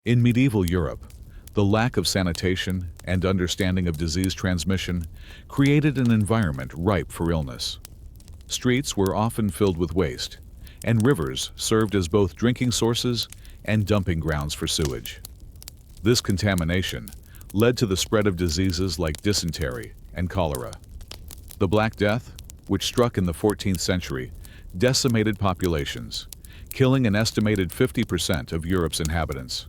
In medieval Europe, the lack of sanitation and understanding of disease transmission created an environment ripe for illness. Streets were often filled with waste, and rivers served as both drinking sources and dumping grounds for sewage. This contamination led to the spread of diseases like dysentery and cholera. The Black Death, which struck in the 14th century, decimated populations, killing an estimated 50% of Europe's inhabitants.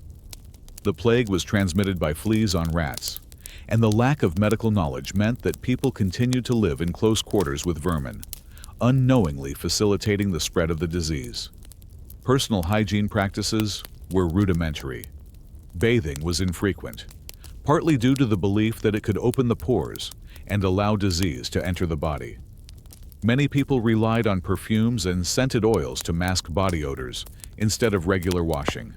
The plague was transmitted by fleas on rats, and the lack of medical knowledge meant that people continued to live in close quarters with vermin, unknowingly facilitating the spread of the disease. Personal hygiene practices were rudimentary. Bathing was infrequent, partly due to the belief that it could open the pores and allow disease to enter the body. Many people relied on perfumes and scented oils to mask body odors instead of regular washing.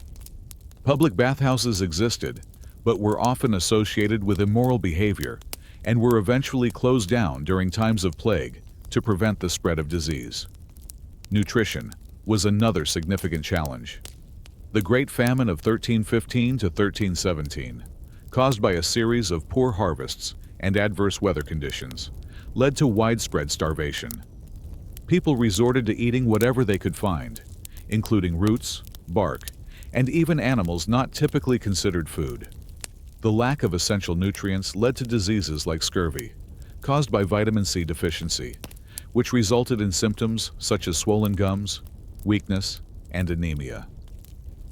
Public bathhouses existed, but were often associated with immoral behavior and were eventually closed down during times of plague to prevent the spread of disease. Nutrition was another significant challenge. The Great Famine of 1315 to 1317, caused by a series of poor harvests and adverse weather conditions, led to widespread starvation. People resorted to eating whatever they could find, including roots, bark, and even animals not typically considered food. The lack of essential nutrients led to diseases like scurvy, caused by vitamin C deficiency, which resulted in symptoms such as swollen gums, weakness, and anemia.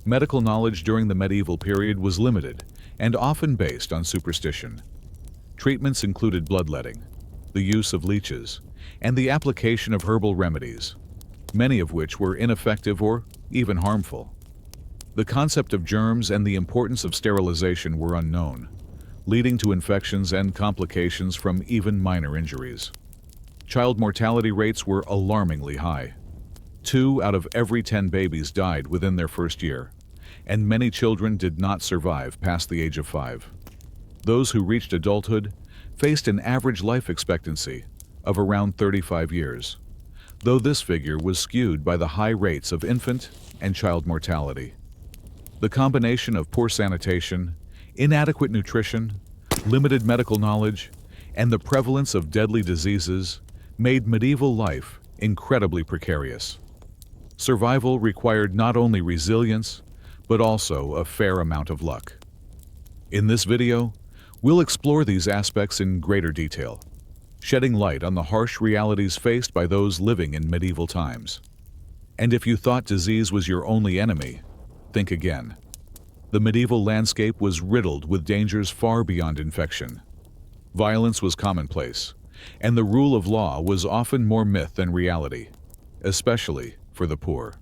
Medical knowledge during the medieval period was limited and often based on superstition. Treatments included bloodletting, the use of leeches, and the application of herbal remedies, many of which were ineffective or even harmful. The concept of germs and the importance of sterilization were unknown, leading to infections and complications from even minor injuries. Child mortality rates were alarmingly high. 2 out of every 10 babies died within their first year, and many children did not survive past the age of 5. Those who reached adulthood faced an average life expectancy of around 35 years, though this figure was skewed by the high rates of infant and child mortality. The combination of poor sanitation, inadequate nutrition, limited medical knowledge, and the prevalence of deadly diseases made medieval life incredibly precarious. Survival required not only resilience, but also a fair amount of luck. In this video, we'll explore these aspects in greater detail, shedding light on the harsh realities faced by those living in medieval times. And if you thought disease was your only enemy, think again. The medieval landscape was riddled with dangers far beyond infection. Violence was commonplace, and the rule of law was often more myth than reality, especially for the poor.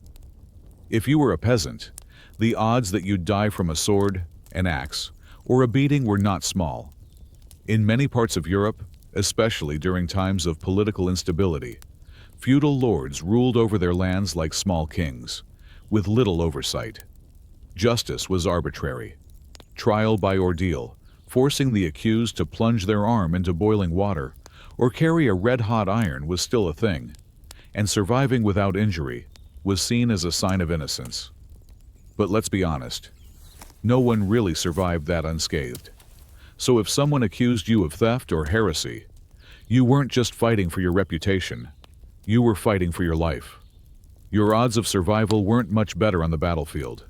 If you were a peasant, the odds that you'd die from a sword, an axe, or a beating were not small. In many parts of Europe, especially during times of political instability, feudal lords ruled over their lands like small kings, with little oversight. Justice was arbitrary. Trial by ordeal, forcing the accused to plunge their arm into boiling water or carry a red-hot iron was still a thing, and surviving without injury was seen as a sign of innocence. But let's be honest, no one really survived that unscathed. So if someone accused you of theft or heresy, you weren't just fighting for your reputation, you were fighting for your life. Your odds of survival weren't much better on the battlefield.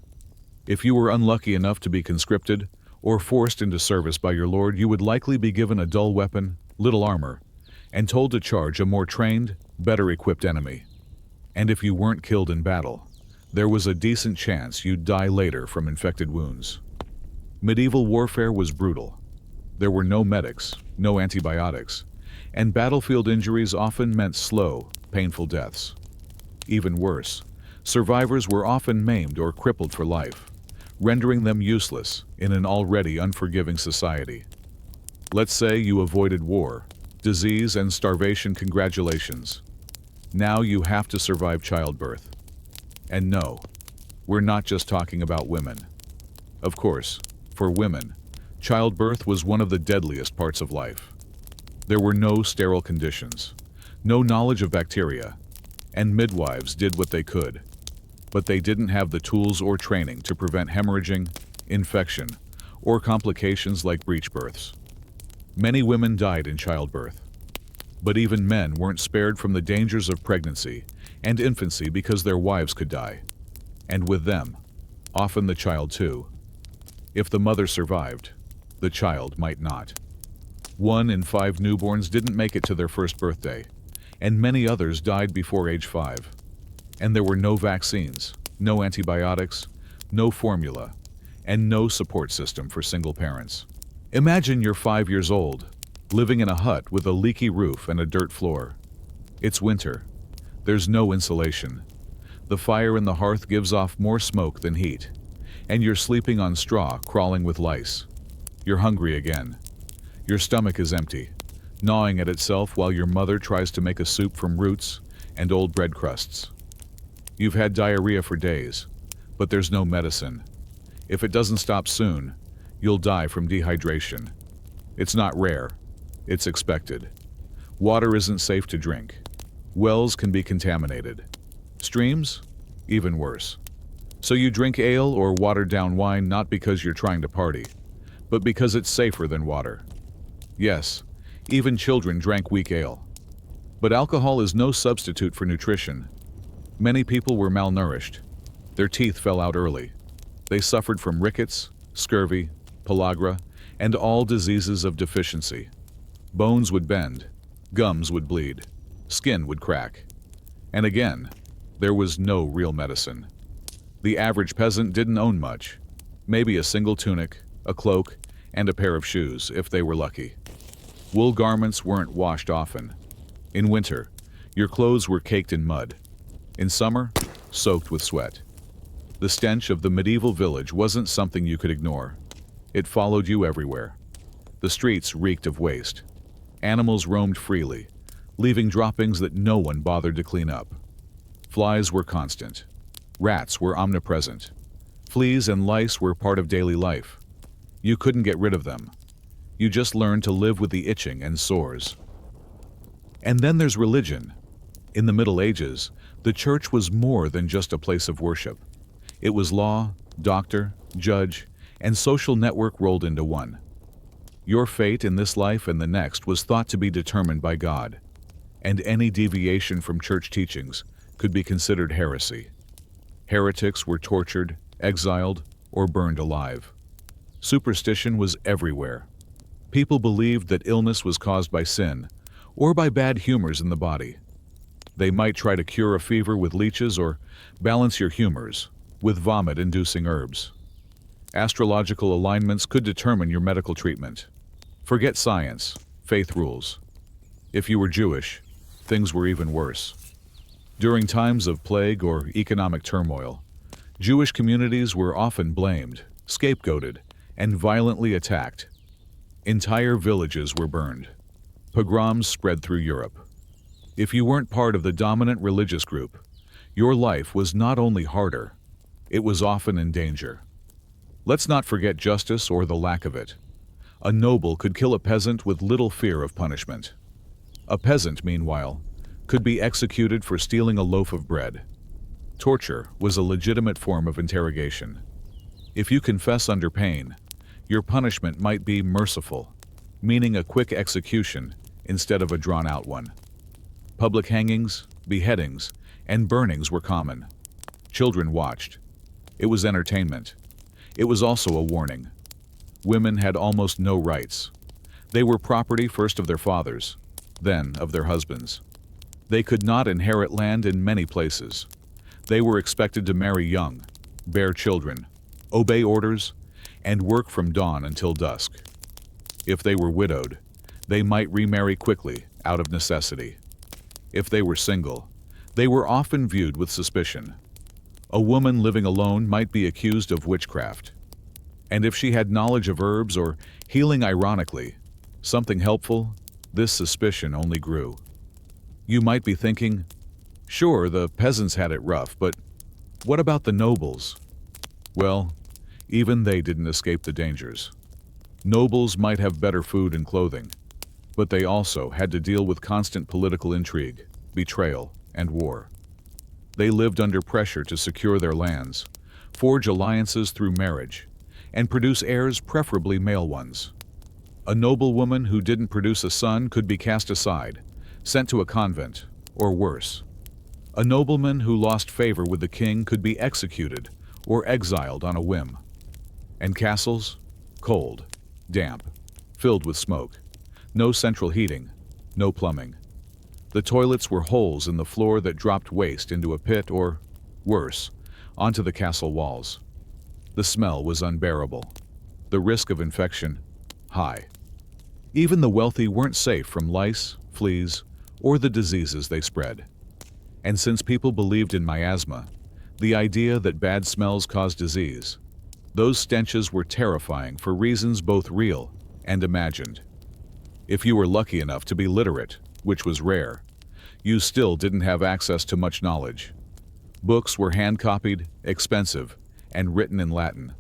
If you were unlucky enough to be conscripted or forced into service by your lord, you would likely be given a dull weapon, little armor, and told to charge a more trained, better equipped enemy. And if you weren't killed in battle, there was a decent chance you'd die later from infected wounds. Medieval warfare was brutal. There were no medics, no antibiotics, and battlefield injuries often meant slow, painful deaths. Even worse, survivors were often maimed or crippled for life, rendering them useless in an already unforgiving society. Let's say you avoided war, disease, and starvation. Congratulations. Now you have to survive childbirth. And no, we're not just talking about women. Of course, for women, childbirth was one of the deadliest parts of life. There were no sterile conditions, no knowledge of bacteria, and midwives did what they could, but they didn't have the tools or training to prevent hemorrhaging, infection, or complications like breech births. Many women died in childbirth. But even men weren't spared from the dangers of pregnancy and infancy because their wives could die. And with them, often the child too. If the mother survived, the child might not. 1 in 5 newborns didn't make it to their first birthday, and many others died before age 5. And there were no vaccines, no antibiotics, no formula, and no support system for single parents. Imagine you're 5 years old, living in a hut with a leaky roof and a dirt floor. It's winter. There's no insulation. The fire in the hearth gives off more smoke than heat, and you're sleeping on straw crawling with lice. You're hungry again. Your stomach is empty, gnawing at itself while your mother tries to make a soup from roots and old bread crusts. You've had diarrhea for days, but there's no medicine. If it doesn't stop soon, you'll die from dehydration. It's not rare, it's expected. Water isn't safe to drink. Wells can be contaminated. Streams? Even worse. So you drink ale or watered-down wine not because you're trying to party, but because it's safer than water. Yes, even children drank weak ale. But alcohol is no substitute for nutrition. Many people were malnourished. Their teeth fell out early. They suffered from rickets, scurvy, pellagra, and all diseases of deficiency. Bones would bend, gums would bleed, skin would crack. And again, there was no real medicine. The average peasant didn't own much. Maybe a single tunic, a cloak, and a pair of shoes, if they were lucky. Wool garments weren't washed often. In winter, your clothes were caked in mud. In summer, soaked with sweat. The stench of the medieval village wasn't something you could ignore. It followed you everywhere. The streets reeked of waste. Animals roamed freely, leaving droppings that no one bothered to clean up. Flies were constant. Rats were omnipresent. Fleas and lice were part of daily life. You couldn't get rid of them. You just learned to live with the itching and sores. And then there's religion. In the Middle Ages, the church was more than just a place of worship. It was law, doctor, judge, and social network rolled into one. Your fate in this life and the next was thought to be determined by God, and any deviation from church teachings could be considered heresy. Heretics were tortured, exiled, or burned alive. Superstition was everywhere. People believed that illness was caused by sin or by bad humors in the body. They might try to cure a fever with leeches or balance your humors with vomit-inducing herbs. Astrological alignments could determine your medical treatment. Forget science, faith rules. If you were Jewish, things were even worse. During times of plague or economic turmoil, Jewish communities were often blamed, scapegoated, and violently attacked. Entire villages were burned. Pogroms spread through Europe. If you weren't part of the dominant religious group, your life was not only harder, it was often in danger. Let's not forget justice or the lack of it. A noble could kill a peasant with little fear of punishment. A peasant, meanwhile, could be executed for stealing a loaf of bread. Torture was a legitimate form of interrogation. If you confess under pain, your punishment might be merciful, meaning a quick execution instead of a drawn-out one. Public hangings, beheadings, and burnings were common. Children watched. It was entertainment. It was also a warning. Women had almost no rights. They were property first of their fathers, then of their husbands. They could not inherit land in many places. They were expected to marry young, bear children, obey orders, and work from dawn until dusk. If they were widowed, they might remarry quickly out of necessity. If they were single, they were often viewed with suspicion. A woman living alone might be accused of witchcraft. And if she had knowledge of herbs or healing ironically, something helpful, this suspicion only grew. You might be thinking, sure, the peasants had it rough, but what about the nobles? Well, even they didn't escape the dangers. Nobles might have better food and clothing, but they also had to deal with constant political intrigue, betrayal, and war. They lived under pressure to secure their lands, forge alliances through marriage, and produce heirs, preferably male ones. A noblewoman who didn't produce a son could be cast aside, sent to a convent, or worse. A nobleman who lost favor with the king could be executed or exiled on a whim. And castles? Cold, damp, filled with smoke. No central heating, no plumbing. The toilets were holes in the floor that dropped waste into a pit or, worse, onto the castle walls. The smell was unbearable. The risk of infection, high. Even the wealthy weren't safe from lice, fleas, or the diseases they spread. And since people believed in miasma, the idea that bad smells caused disease, those stenches were terrifying for reasons both real and imagined. If you were lucky enough to be literate, which was rare, you still didn't have access to much knowledge. Books were hand-copied, expensive, and written in Latin.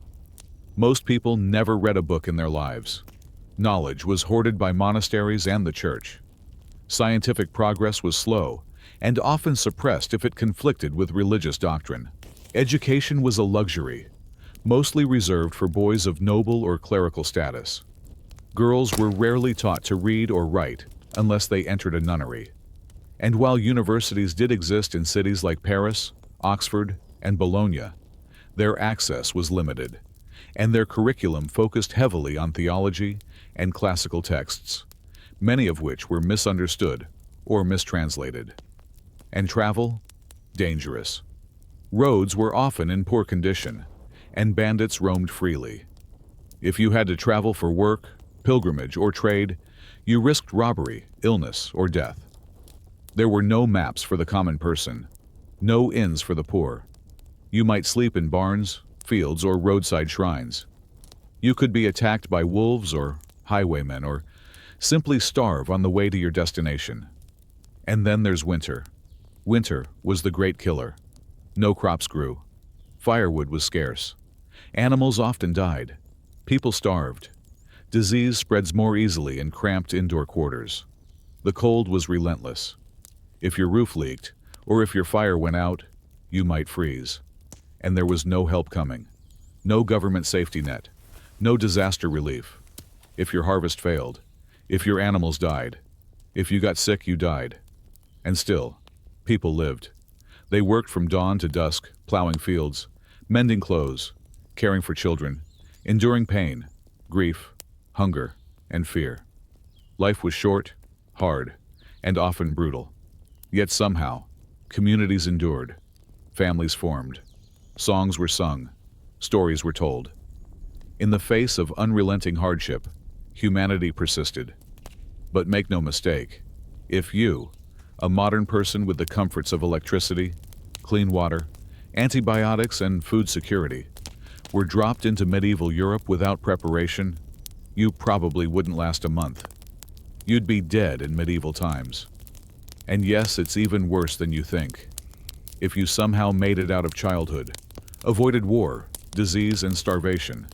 Most people never read a book in their lives. Knowledge was hoarded by monasteries and the church. Scientific progress was slow, and often suppressed if it conflicted with religious doctrine. Education was a luxury, mostly reserved for boys of noble or clerical status. Girls were rarely taught to read or write unless they entered a nunnery. And while universities did exist in cities like Paris, Oxford, and Bologna, their access was limited, and their curriculum focused heavily on theology and classical texts, many of which were misunderstood or mistranslated. And travel? Dangerous. Roads were often in poor condition, and bandits roamed freely. If you had to travel for work, pilgrimage, or trade, you risked robbery, illness, or death. There were no maps for the common person, no inns for the poor. You might sleep in barns, fields, or roadside shrines. You could be attacked by wolves or highwaymen, or simply starve on the way to your destination. And then there's winter. Winter was the great killer. No crops grew. Firewood was scarce. Animals often died. People starved. Disease spreads more easily in cramped indoor quarters. The cold was relentless. If your roof leaked, or if your fire went out, you might freeze. And there was no help coming. No government safety net. No disaster relief. If your harvest failed, if your animals died, if you got sick, you died. And still, people lived. They worked from dawn to dusk, plowing fields, mending clothes, caring for children, enduring pain, grief, hunger, and fear. Life was short, hard, and often brutal. Yet somehow, communities endured, families formed, songs were sung, stories were told. In the face of unrelenting hardship, humanity persisted. But make no mistake, if you, a modern person with the comforts of electricity, clean water, antibiotics, and food security, were dropped into medieval Europe without preparation, you probably wouldn't last a month. You'd be dead in medieval times. And yes, it's even worse than you think. If you somehow made it out of childhood, avoided war, disease, and starvation,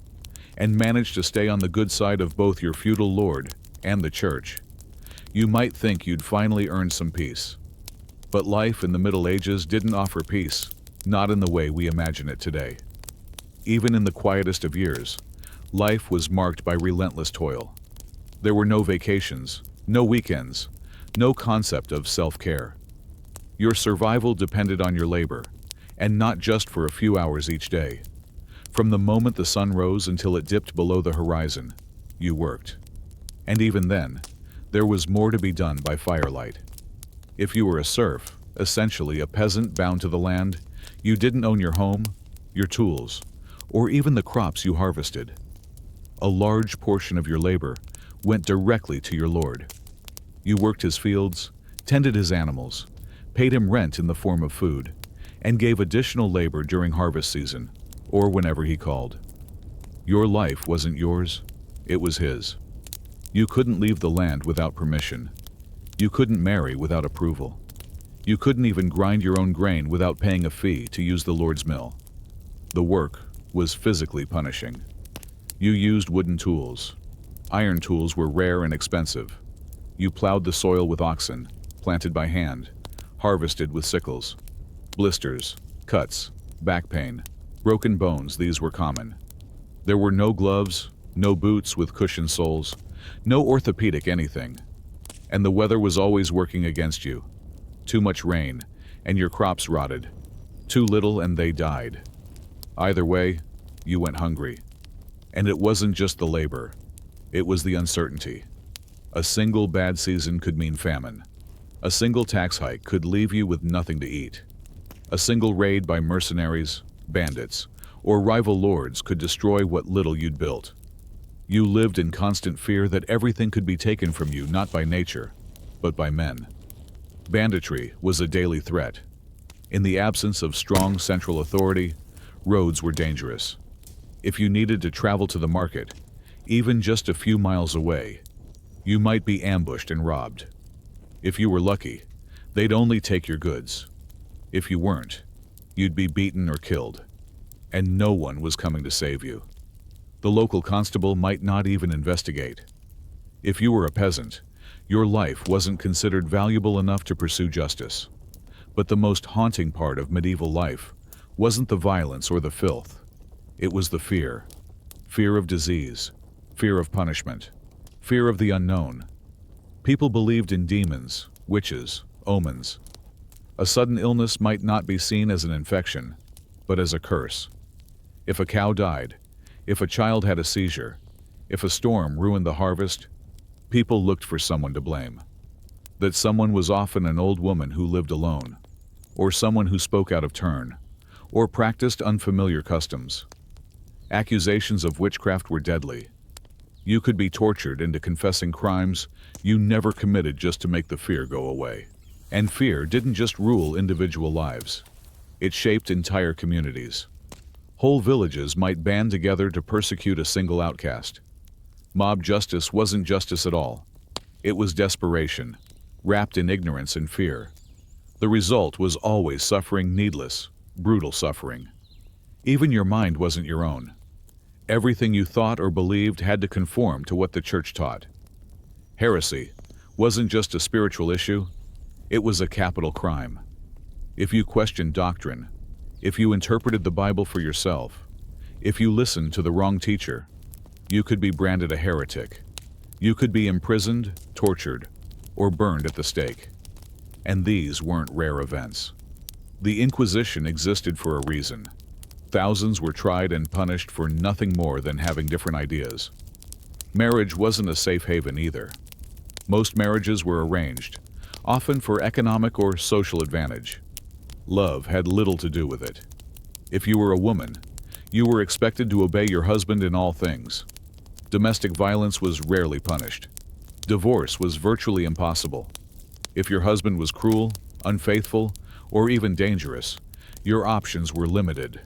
and managed to stay on the good side of both your feudal lord and the church, you might think you'd finally earned some peace. But life in the Middle Ages didn't offer peace, not in the way we imagine it today. Even in the quietest of years, life was marked by relentless toil. There were no vacations, no weekends, no concept of self-care. Your survival depended on your labor, and not just for a few hours each day. From the moment the sun rose until it dipped below the horizon, you worked. And even then, there was more to be done by firelight. If you were a serf, essentially a peasant bound to the land, you didn't own your home, your tools, or even the crops you harvested. A large portion of your labor went directly to your lord. You worked his fields, tended his animals, paid him rent in the form of food, and gave additional labor during harvest season, or whenever he called. Your life wasn't yours, it was his. You couldn't leave the land without permission. You couldn't marry without approval. You couldn't even grind your own grain without paying a fee to use the Lord's mill. The work was physically punishing. You used wooden tools. Iron tools were rare and expensive. You plowed the soil with oxen, planted by hand, harvested with sickles. Blisters, cuts, back pain, broken bones, these were common. There were no gloves, no boots with cushioned soles, no orthopedic anything. And the weather was always working against you. Too much rain, and your crops rotted. Too little, and they died. Either way, you went hungry. And it wasn't just the labor. It was the uncertainty. A single bad season could mean famine. A single tax hike could leave you with nothing to eat. A single raid by mercenaries, bandits, or rival lords could destroy what little you'd built. You lived in constant fear that everything could be taken from you not by nature, but by men. Banditry was a daily threat. In the absence of strong central authority, roads were dangerous. If you needed to travel to the market, even just a few miles away, you might be ambushed and robbed. If you were lucky, they'd only take your goods. If you weren't, you'd be beaten or killed. And no one was coming to save you. The local constable might not even investigate. If you were a peasant, your life wasn't considered valuable enough to pursue justice. But the most haunting part of medieval life wasn't the violence or the filth. It was the fear. Fear of disease, fear of punishment, fear of the unknown. People believed in demons, witches, omens. A sudden illness might not be seen as an infection, but as a curse. If a cow died, if a child had a seizure, if a storm ruined the harvest, people looked for someone to blame. That someone was often an old woman who lived alone, or someone who spoke out of turn, or practiced unfamiliar customs. Accusations of witchcraft were deadly. You could be tortured into confessing crimes you never committed just to make the fear go away. And fear didn't just rule individual lives. It shaped entire communities. Whole villages might band together to persecute a single outcast. Mob justice wasn't justice at all. It was desperation, wrapped in ignorance and fear. The result was always suffering, needless, brutal suffering. Even your mind wasn't your own. Everything you thought or believed had to conform to what the church taught. Heresy wasn't just a spiritual issue, it was a capital crime. If you questioned doctrine, if you interpreted the Bible for yourself, if you listened to the wrong teacher, you could be branded a heretic. You could be imprisoned, tortured, or burned at the stake. And these weren't rare events. The Inquisition existed for a reason. Thousands were tried and punished for nothing more than having different ideas. Marriage wasn't a safe haven either. Most marriages were arranged, often for economic or social advantage. Love had little to do with it. If you were a woman, you were expected to obey your husband in all things. Domestic violence was rarely punished. Divorce was virtually impossible. If your husband was cruel, unfaithful, or even dangerous, your options were limited.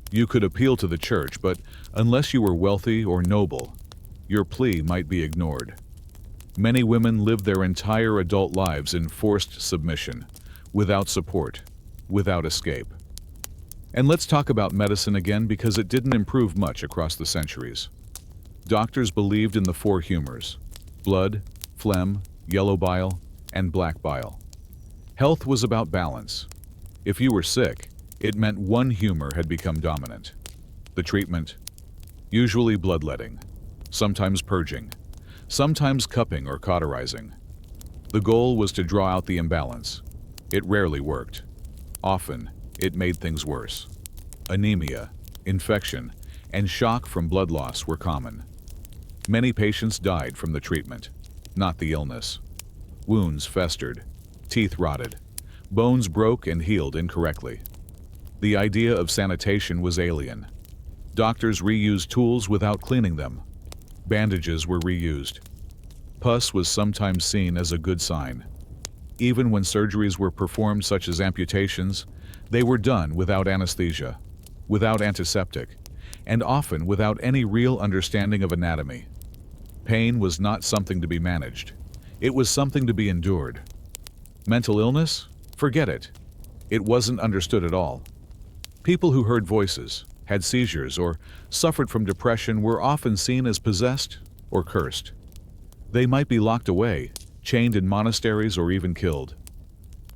You could appeal to the church, but unless you were wealthy or noble, your plea might be ignored. Many women lived their entire adult lives in forced submission, without support, without escape. And let's talk about medicine again because it didn't improve much across the centuries. Doctors believed in the four humors: blood, phlegm, yellow bile, and black bile. Health was about balance. If you were sick, it meant one humor had become dominant. The treatment? Usually bloodletting, sometimes purging, sometimes cupping or cauterizing. The goal was to draw out the imbalance. It rarely worked. Often, it made things worse. Anemia, infection, and shock from blood loss were common. Many patients died from the treatment, not the illness. Wounds festered, teeth rotted, bones broke and healed incorrectly. The idea of sanitation was alien. Doctors reused tools without cleaning them. Bandages were reused. Pus was sometimes seen as a good sign. Even when surgeries were performed, such as amputations, they were done without anesthesia, without antiseptic, and often without any real understanding of anatomy. Pain was not something to be managed. It was something to be endured. Mental illness? Forget it. It wasn't understood at all. People who heard voices, had seizures, or suffered from depression were often seen as possessed or cursed. They might be locked away, chained in monasteries, or even killed.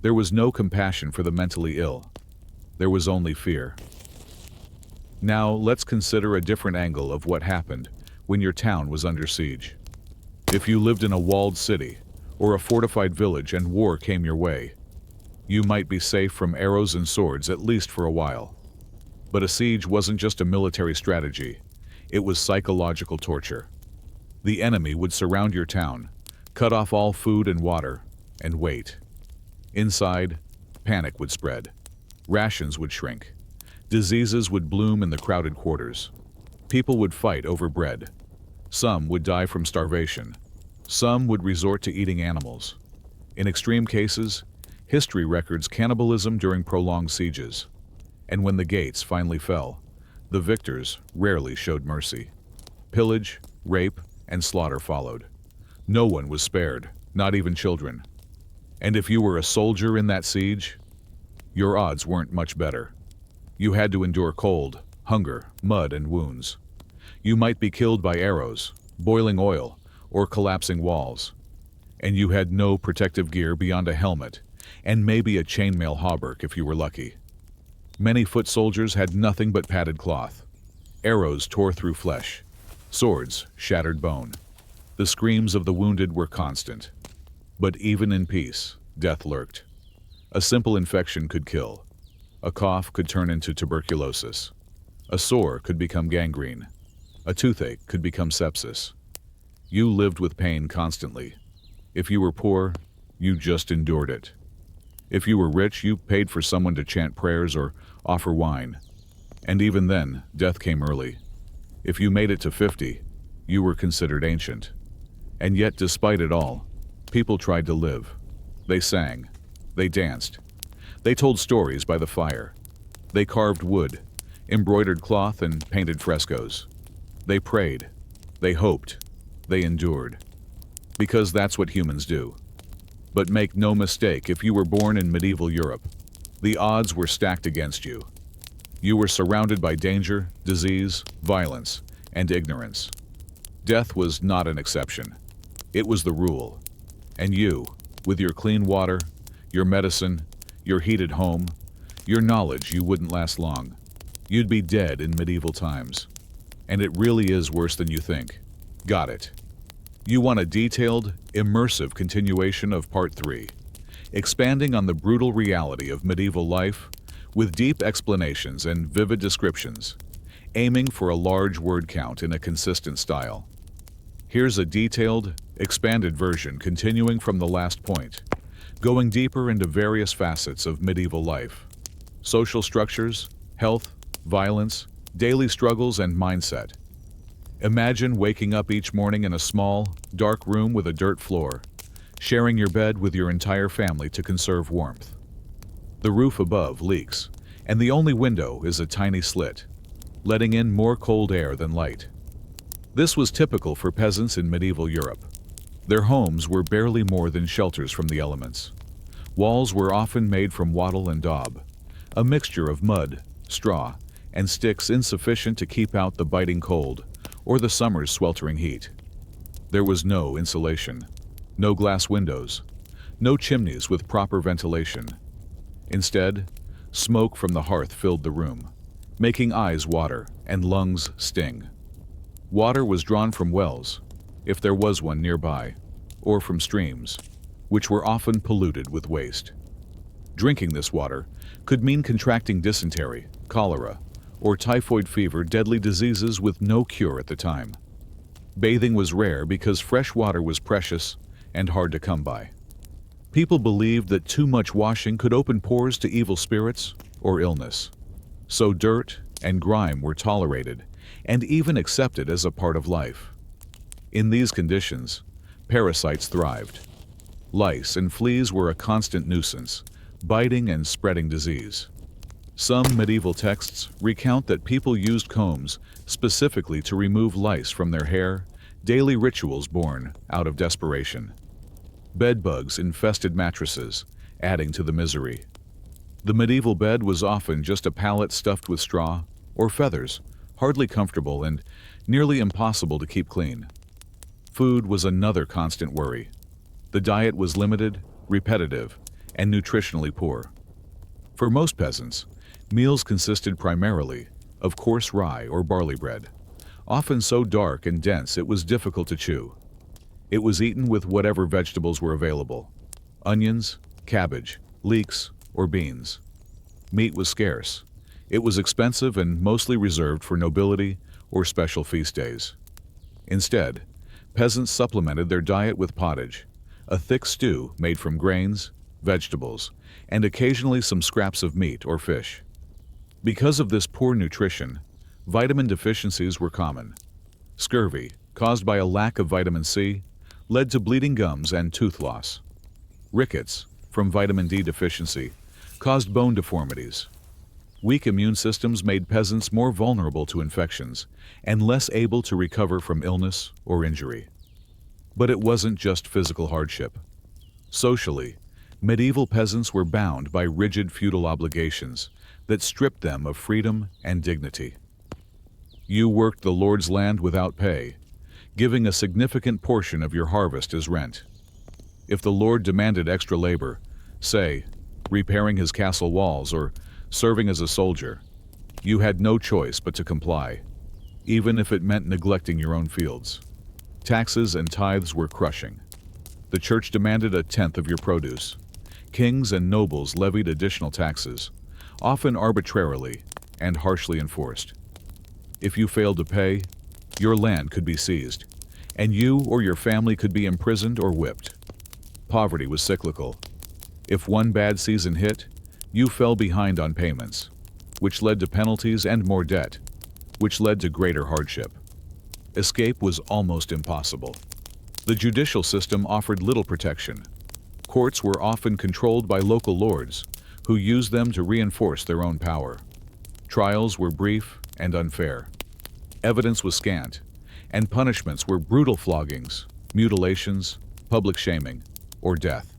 There was no compassion for the mentally ill. There was only fear. Now, let's consider a different angle of what happened when your town was under siege. If you lived in a walled city or a fortified village and war came your way, you might be safe from arrows and swords at least for a while. But a siege wasn't just a military strategy, it was psychological torture. The enemy would surround your town, cut off all food and water, and wait. Inside, panic would spread. Rations would shrink. Diseases would bloom in the crowded quarters. People would fight over bread. Some would die from starvation. Some would resort to eating animals. In extreme cases, history records cannibalism during prolonged sieges. And when the gates finally fell, the victors rarely showed mercy. Pillage, rape, and slaughter followed. No one was spared, not even children. And if you were a soldier in that siege, your odds weren't much better. You had to endure cold, hunger, mud, and wounds. You might be killed by arrows, boiling oil, or collapsing walls. And you had no protective gear beyond a helmet, and maybe a chainmail hauberk if you were lucky. Many foot soldiers had nothing but padded cloth. Arrows tore through flesh. Swords shattered bone. The screams of the wounded were constant. But even in peace, death lurked. A simple infection could kill. A cough could turn into tuberculosis. A sore could become gangrene. A toothache could become sepsis. You lived with pain constantly. If you were poor, you just endured it. If you were rich, you paid for someone to chant prayers or offer wine. And even then, death came early. If you made it to 50, you were considered ancient. And yet, despite it all, people tried to live. They sang. They danced. They told stories by the fire. They carved wood, embroidered cloth, and painted frescoes. They prayed. They hoped. They endured. Because that's what humans do. But make no mistake, if you were born in medieval Europe, the odds were stacked against you. You were surrounded by danger, disease, violence, and ignorance. Death was not an exception. It was the rule. And you, with your clean water, your medicine, your heated home, your knowledge, you wouldn't last long. You'd be dead in medieval times. And it really is worse than you think. Got it. You want a detailed, immersive continuation of Part 3, expanding on the brutal reality of medieval life with deep explanations and vivid descriptions, aiming for a large word count in a consistent style. Here's a detailed, expanded version continuing from the last point, going deeper into various facets of medieval life: social structures, health, violence, daily struggles, and mindset. Imagine waking up each morning in a small, dark room with a dirt floor, sharing your bed with your entire family to conserve warmth. The roof above leaks, and the only window is a tiny slit, letting in more cold air than light. This was typical for peasants in medieval Europe. Their homes were barely more than shelters from the elements. Walls were often made from wattle and daub, a mixture of mud, straw, and sticks insufficient to keep out the biting cold or the summer's sweltering heat. There was no insulation, no glass windows, no chimneys with proper ventilation. Instead, smoke from the hearth filled the room, making eyes water and lungs sting. Water was drawn from wells, if there was one nearby, or from streams, which were often polluted with waste. Drinking this water could mean contracting dysentery, cholera, or typhoid fever, deadly diseases with no cure at the time. Bathing was rare because fresh water was precious and hard to come by. People believed that too much washing could open pores to evil spirits or illness. So dirt and grime were tolerated and even accepted as a part of life. In these conditions, parasites thrived. Lice and fleas were a constant nuisance, biting and spreading disease. Some medieval texts recount that people used combs specifically to remove lice from their hair, daily rituals born out of desperation. Bedbugs infested mattresses, adding to the misery. The medieval bed was often just a pallet stuffed with straw or feathers, hardly comfortable and nearly impossible to keep clean. Food was another constant worry. The diet was limited, repetitive, and nutritionally poor. For most peasants, meals consisted primarily of coarse rye or barley bread, often so dark and dense it was difficult to chew. It was eaten with whatever vegetables were available: onions, cabbage, leeks, or beans. Meat was scarce. It was expensive and mostly reserved for nobility or special feast days. Instead, peasants supplemented their diet with pottage, a thick stew made from grains, vegetables, and occasionally some scraps of meat or fish. Because of this poor nutrition, vitamin deficiencies were common. Scurvy, caused by a lack of vitamin C, led to bleeding gums and tooth loss. Rickets, from vitamin D deficiency, caused bone deformities. Weak immune systems made peasants more vulnerable to infections and less able to recover from illness or injury. But it wasn't just physical hardship. Socially, medieval peasants were bound by rigid feudal obligations that stripped them of freedom and dignity. You worked the Lord's land without pay, giving a significant portion of your harvest as rent. If the Lord demanded extra labor, say, repairing his castle walls or serving as a soldier, you had no choice but to comply, even if it meant neglecting your own fields. Taxes and tithes were crushing. The church demanded a tenth of your produce. Kings and nobles levied additional taxes, often arbitrarily and harshly enforced. If you failed to pay, your land could be seized, and you or your family could be imprisoned or whipped. Poverty was cyclical. If one bad season hit, you fell behind on payments, which led to penalties and more debt, which led to greater hardship. Escape was almost impossible. The judicial system offered little protection. Courts were often controlled by local lords, who used them to reinforce their own power. Trials were brief and unfair. Evidence was scant, and punishments were brutal floggings, mutilations, public shaming, or death.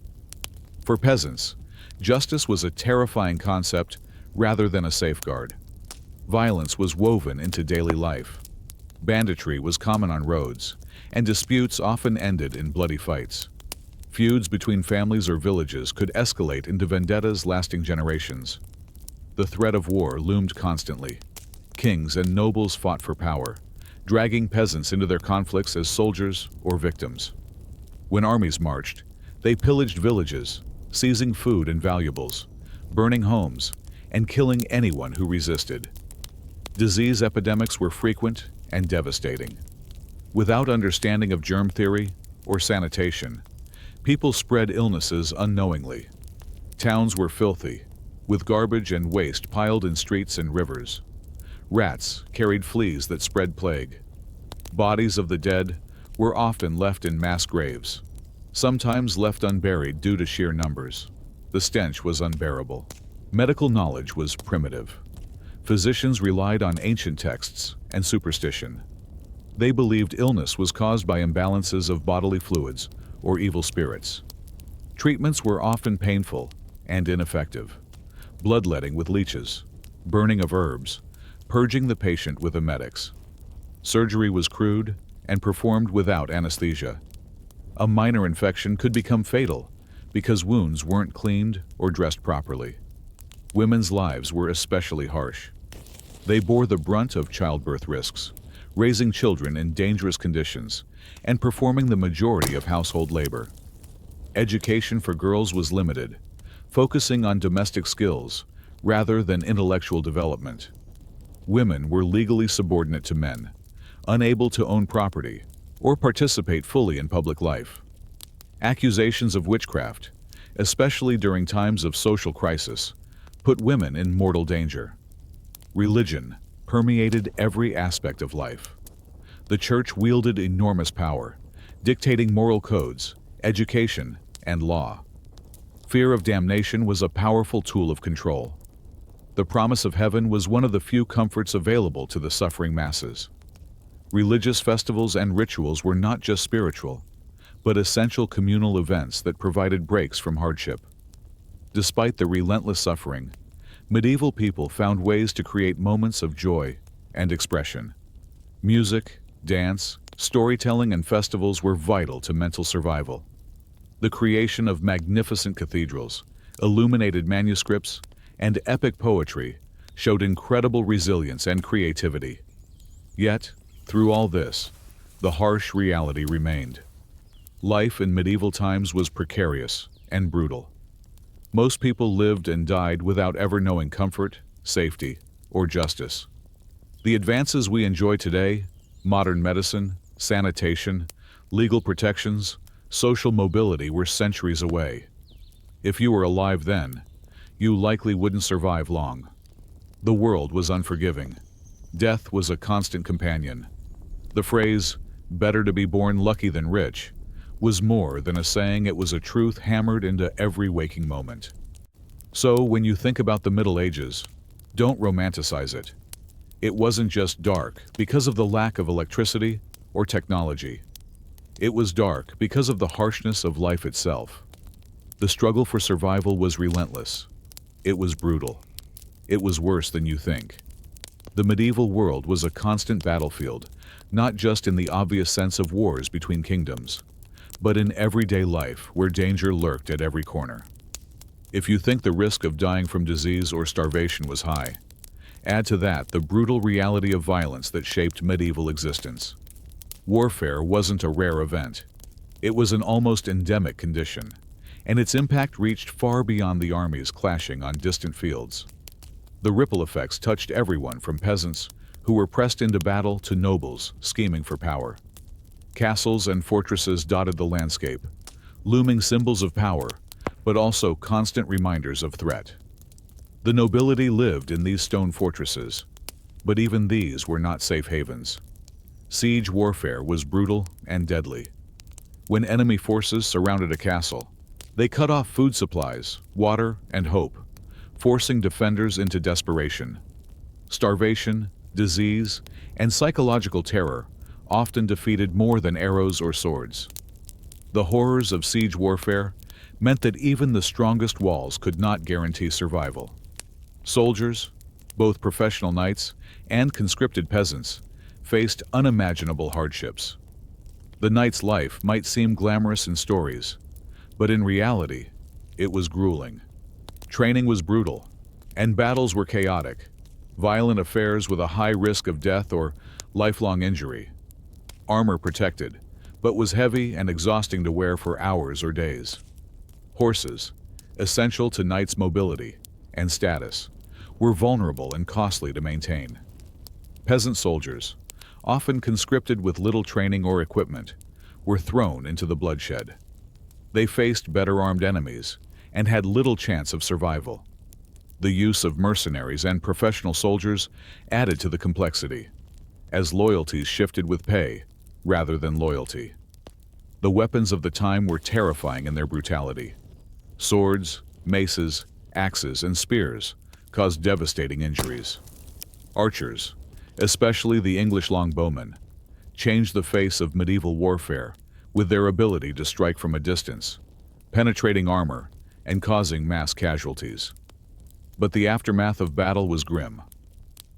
For peasants, justice was a terrifying concept rather than a safeguard. Violence was woven into daily life. Banditry was common on roads, and disputes often ended in bloody fights. Feuds between families or villages could escalate into vendettas lasting generations. The threat of war loomed constantly. Kings and nobles fought for power, dragging peasants into their conflicts as soldiers or victims. When armies marched, they pillaged villages, seizing food and valuables, burning homes, and killing anyone who resisted. Disease epidemics were frequent and devastating. Without understanding of germ theory or sanitation, people spread illnesses unknowingly. Towns were filthy, with garbage and waste piled in streets and rivers. Rats carried fleas that spread plague. Bodies of the dead were often left in mass graves, sometimes left unburied due to sheer numbers. The stench was unbearable. Medical knowledge was primitive. Physicians relied on ancient texts and superstition. They believed illness was caused by imbalances of bodily fluids or evil spirits. Treatments were often painful and ineffective. Bloodletting with leeches, burning of herbs, purging the patient with emetics. Surgery was crude and performed without anesthesia. A minor infection could become fatal because wounds weren't cleaned or dressed properly. Women's lives were especially harsh. They bore the brunt of childbirth risks, raising children in dangerous conditions, and performing the majority of household labor. Education for girls was limited, focusing on domestic skills rather than intellectual development. Women were legally subordinate to men, unable to own property or participate fully in public life. Accusations of witchcraft, especially during times of social crisis, put women in mortal danger. Religion permeated every aspect of life. The church wielded enormous power, dictating moral codes, education, and law. Fear of damnation was a powerful tool of control. The promise of heaven was one of the few comforts available to the suffering masses. Religious festivals and rituals were not just spiritual, but essential communal events that provided breaks from hardship. Despite the relentless suffering, medieval people found ways to create moments of joy and expression. Music, dance, storytelling, and festivals were vital to mental survival. The creation of magnificent cathedrals, illuminated manuscripts, and epic poetry showed incredible resilience and creativity. Yet, through all this, the harsh reality remained. Life in medieval times was precarious and brutal. Most people lived and died without ever knowing comfort, safety, or justice. The advances we enjoy today, modern medicine, sanitation, legal protections, social mobility, were centuries away. If you were alive then, you likely wouldn't survive long. The world was unforgiving. Death was a constant companion. The phrase, "better to be born lucky than rich," was more than a saying, it was a truth hammered into every waking moment. So when you think about the Middle Ages, don't romanticize it. It wasn't just dark because of the lack of electricity or technology. It was dark because of the harshness of life itself. The struggle for survival was relentless. It was brutal. It was worse than you think. The medieval world was a constant battlefield, not just in the obvious sense of wars between kingdoms, but in everyday life where danger lurked at every corner. If you think the risk of dying from disease or starvation was high, add to that the brutal reality of violence that shaped medieval existence. Warfare wasn't a rare event. It was an almost endemic condition, and its impact reached far beyond the armies clashing on distant fields. The ripple effects touched everyone from peasants who were pressed into battle to nobles scheming for power. Castles and fortresses dotted the landscape, looming symbols of power, but also constant reminders of threat. The nobility lived in these stone fortresses, but even these were not safe havens. Siege warfare was brutal and deadly. When enemy forces surrounded a castle, they cut off food supplies, water, and hope, forcing defenders into desperation. Starvation, disease, and psychological terror often defeated more than arrows or swords. The horrors of siege warfare meant that even the strongest walls could not guarantee survival. Soldiers, both professional knights and conscripted peasants, faced unimaginable hardships. The knight's life might seem glamorous in stories, but in reality, it was grueling. Training was brutal, and battles were chaotic, violent affairs with a high risk of death or lifelong injury. Armor protected, but was heavy and exhausting to wear for hours or days. Horses, essential to knights' mobility and status, were vulnerable and costly to maintain. Peasant soldiers, often conscripted with little training or equipment, were thrown into the bloodshed. They faced better armed enemies and had little chance of survival. The use of mercenaries and professional soldiers added to the complexity, as loyalties shifted with pay rather than loyalty. The weapons of the time were terrifying in their brutality. Swords, maces, axes, and spears caused devastating injuries. Archers, especially the English longbowmen, changed the face of medieval warfare with their ability to strike from a distance, penetrating armor and causing mass casualties. But the aftermath of battle was grim.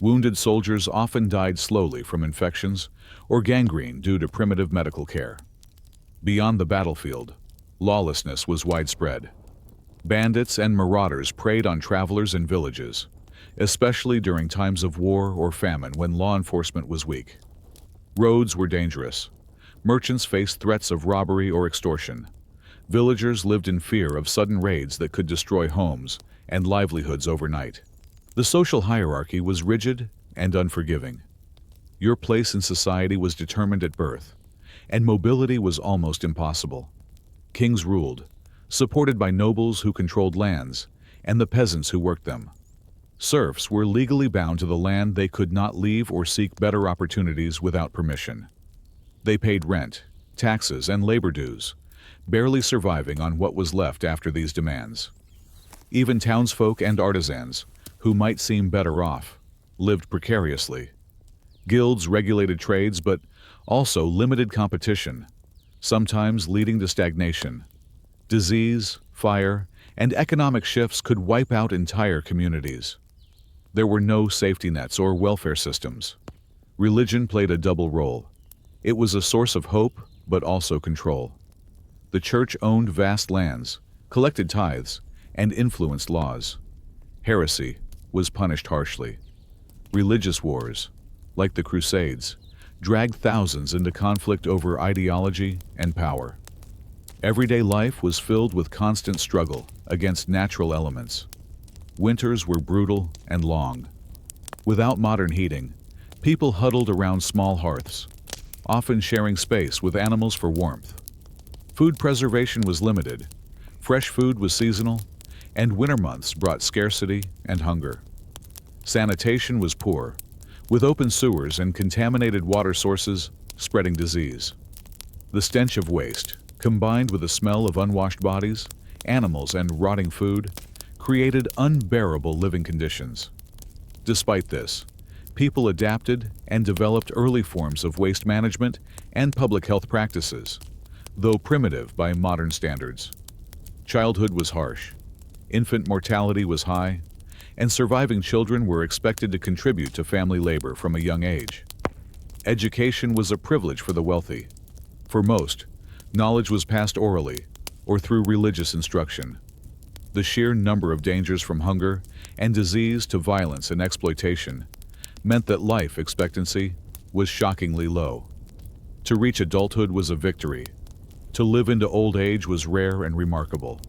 Wounded soldiers often died slowly from infections or gangrene due to primitive medical care. Beyond the battlefield, lawlessness was widespread. Bandits and marauders preyed on travelers in villages, especially during times of war or famine when law enforcement was weak. Roads were dangerous. Merchants faced threats of robbery or extortion. Villagers lived in fear of sudden raids that could destroy homes and livelihoods overnight. The social hierarchy was rigid and unforgiving. Your place in society was determined at birth, and mobility was almost impossible. Kings ruled, supported by nobles who controlled lands and the peasants who worked them. Serfs were legally bound to the land they could not leave or seek better opportunities without permission. They paid rent, taxes, and labor dues, barely surviving on what was left after these demands. Even townsfolk and artisans, who might seem better off, lived precariously. Guilds regulated trades but also limited competition, sometimes leading to stagnation. Disease, fire, and economic shifts could wipe out entire communities. There were no safety nets or welfare systems. Religion played a double role. It was a source of hope, but also control. The church owned vast lands, collected tithes, and influenced laws. Heresy, was punished harshly. Religious wars, like the Crusades, dragged thousands into conflict over ideology and power. Everyday life was filled with constant struggle against natural elements. Winters were brutal and long. Without modern heating, people huddled around small hearths, often sharing space with animals for warmth. Food preservation was limited, fresh food was seasonal, and winter months brought scarcity and hunger. Sanitation was poor, with open sewers and contaminated water sources spreading disease. The stench of waste, combined with the smell of unwashed bodies, animals, and rotting food, created unbearable living conditions. Despite this, people adapted and developed early forms of waste management and public health practices, though primitive by modern standards. Childhood was harsh, infant mortality was high, and surviving children were expected to contribute to family labor from a young age. Education was a privilege for the wealthy. For most, knowledge was passed orally or through religious instruction. The sheer number of dangers from hunger and disease to violence and exploitation meant that life expectancy was shockingly low. To reach adulthood was a victory. To live into old age was rare and remarkable.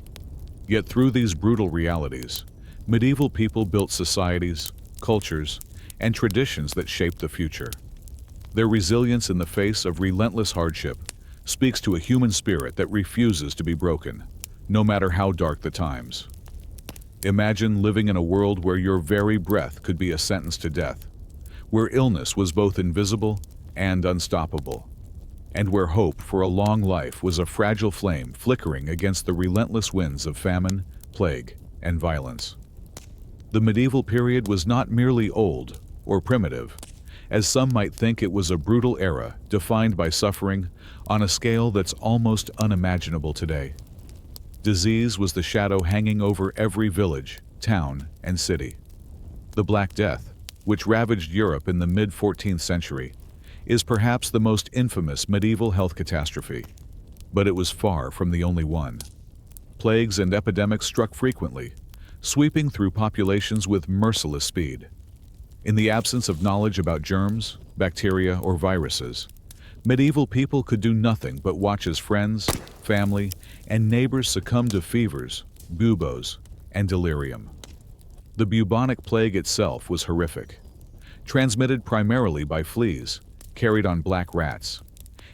Yet through these brutal realities, medieval people built societies, cultures, and traditions that shaped the future. Their resilience in the face of relentless hardship speaks to a human spirit that refuses to be broken, no matter how dark the times. Imagine living in a world where your very breath could be a sentence to death, where illness was both invisible and unstoppable, and where hope for a long life was a fragile flame flickering against the relentless winds of famine, plague, and violence. The medieval period was not merely old or primitive. As some might think, it was a brutal era defined by suffering on a scale that's almost unimaginable today. Disease was the shadow hanging over every village, town, and city. The Black Death, which ravaged Europe in the mid-14th century, is perhaps the most infamous medieval health catastrophe, but it was far from the only one. Plagues and epidemics struck frequently, sweeping through populations with merciless speed. In the absence of knowledge about germs, bacteria, or viruses, medieval people could do nothing but watch as friends, family, and neighbors succumbed to fevers, buboes, and delirium. The bubonic plague itself was horrific. Transmitted primarily by fleas, carried on black rats,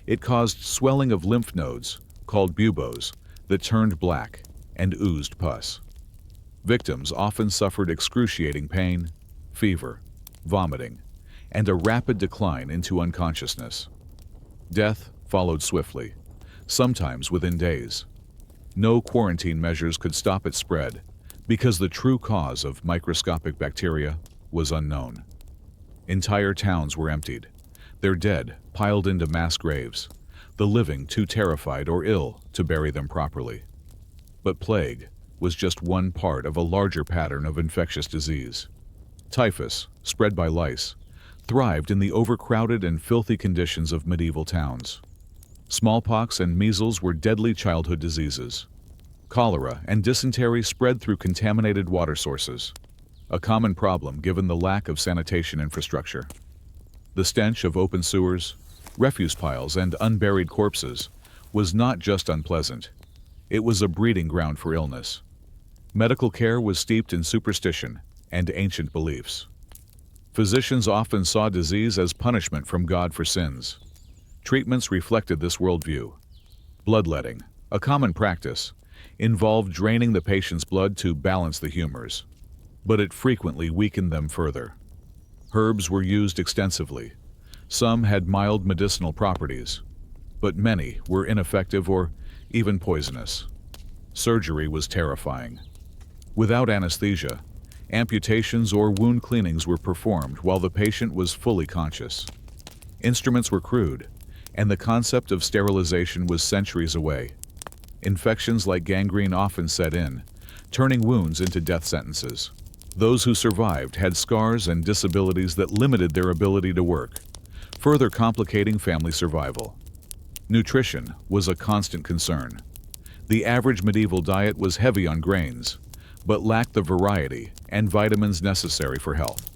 it caused swelling of lymph nodes, called buboes, that turned black and oozed pus. Victims often suffered excruciating pain, fever, vomiting, and a rapid decline into unconsciousness. Death followed swiftly, sometimes within days. No quarantine measures could stop its spread because the true cause of microscopic bacteria was unknown. Entire towns were emptied, their dead piled into mass graves, the living too terrified or ill to bury them properly. But plague was just one part of a larger pattern of infectious disease. Typhus, spread by lice, thrived in the overcrowded and filthy conditions of medieval towns. Smallpox and measles were deadly childhood diseases. Cholera and dysentery spread through contaminated water sources, a common problem given the lack of sanitation infrastructure. The stench of open sewers, refuse piles, and unburied corpses was not just unpleasant, it was a breeding ground for illness. Medical care was steeped in superstition and ancient beliefs. Physicians often saw disease as punishment from God for sins. Treatments reflected this worldview. Bloodletting, a common practice, involved draining the patient's blood to balance the humors, but it frequently weakened them further. Herbs were used extensively. Some had mild medicinal properties, but many were ineffective or even poisonous. Surgery was terrifying. Without anesthesia, amputations or wound cleanings were performed while the patient was fully conscious. Instruments were crude, and the concept of sterilization was centuries away. Infections like gangrene often set in, turning wounds into death sentences. Those who survived had scars and disabilities that limited their ability to work, further complicating family survival. Nutrition was a constant concern. The average medieval diet was heavy on grains, but lacked the variety and vitamins necessary for health.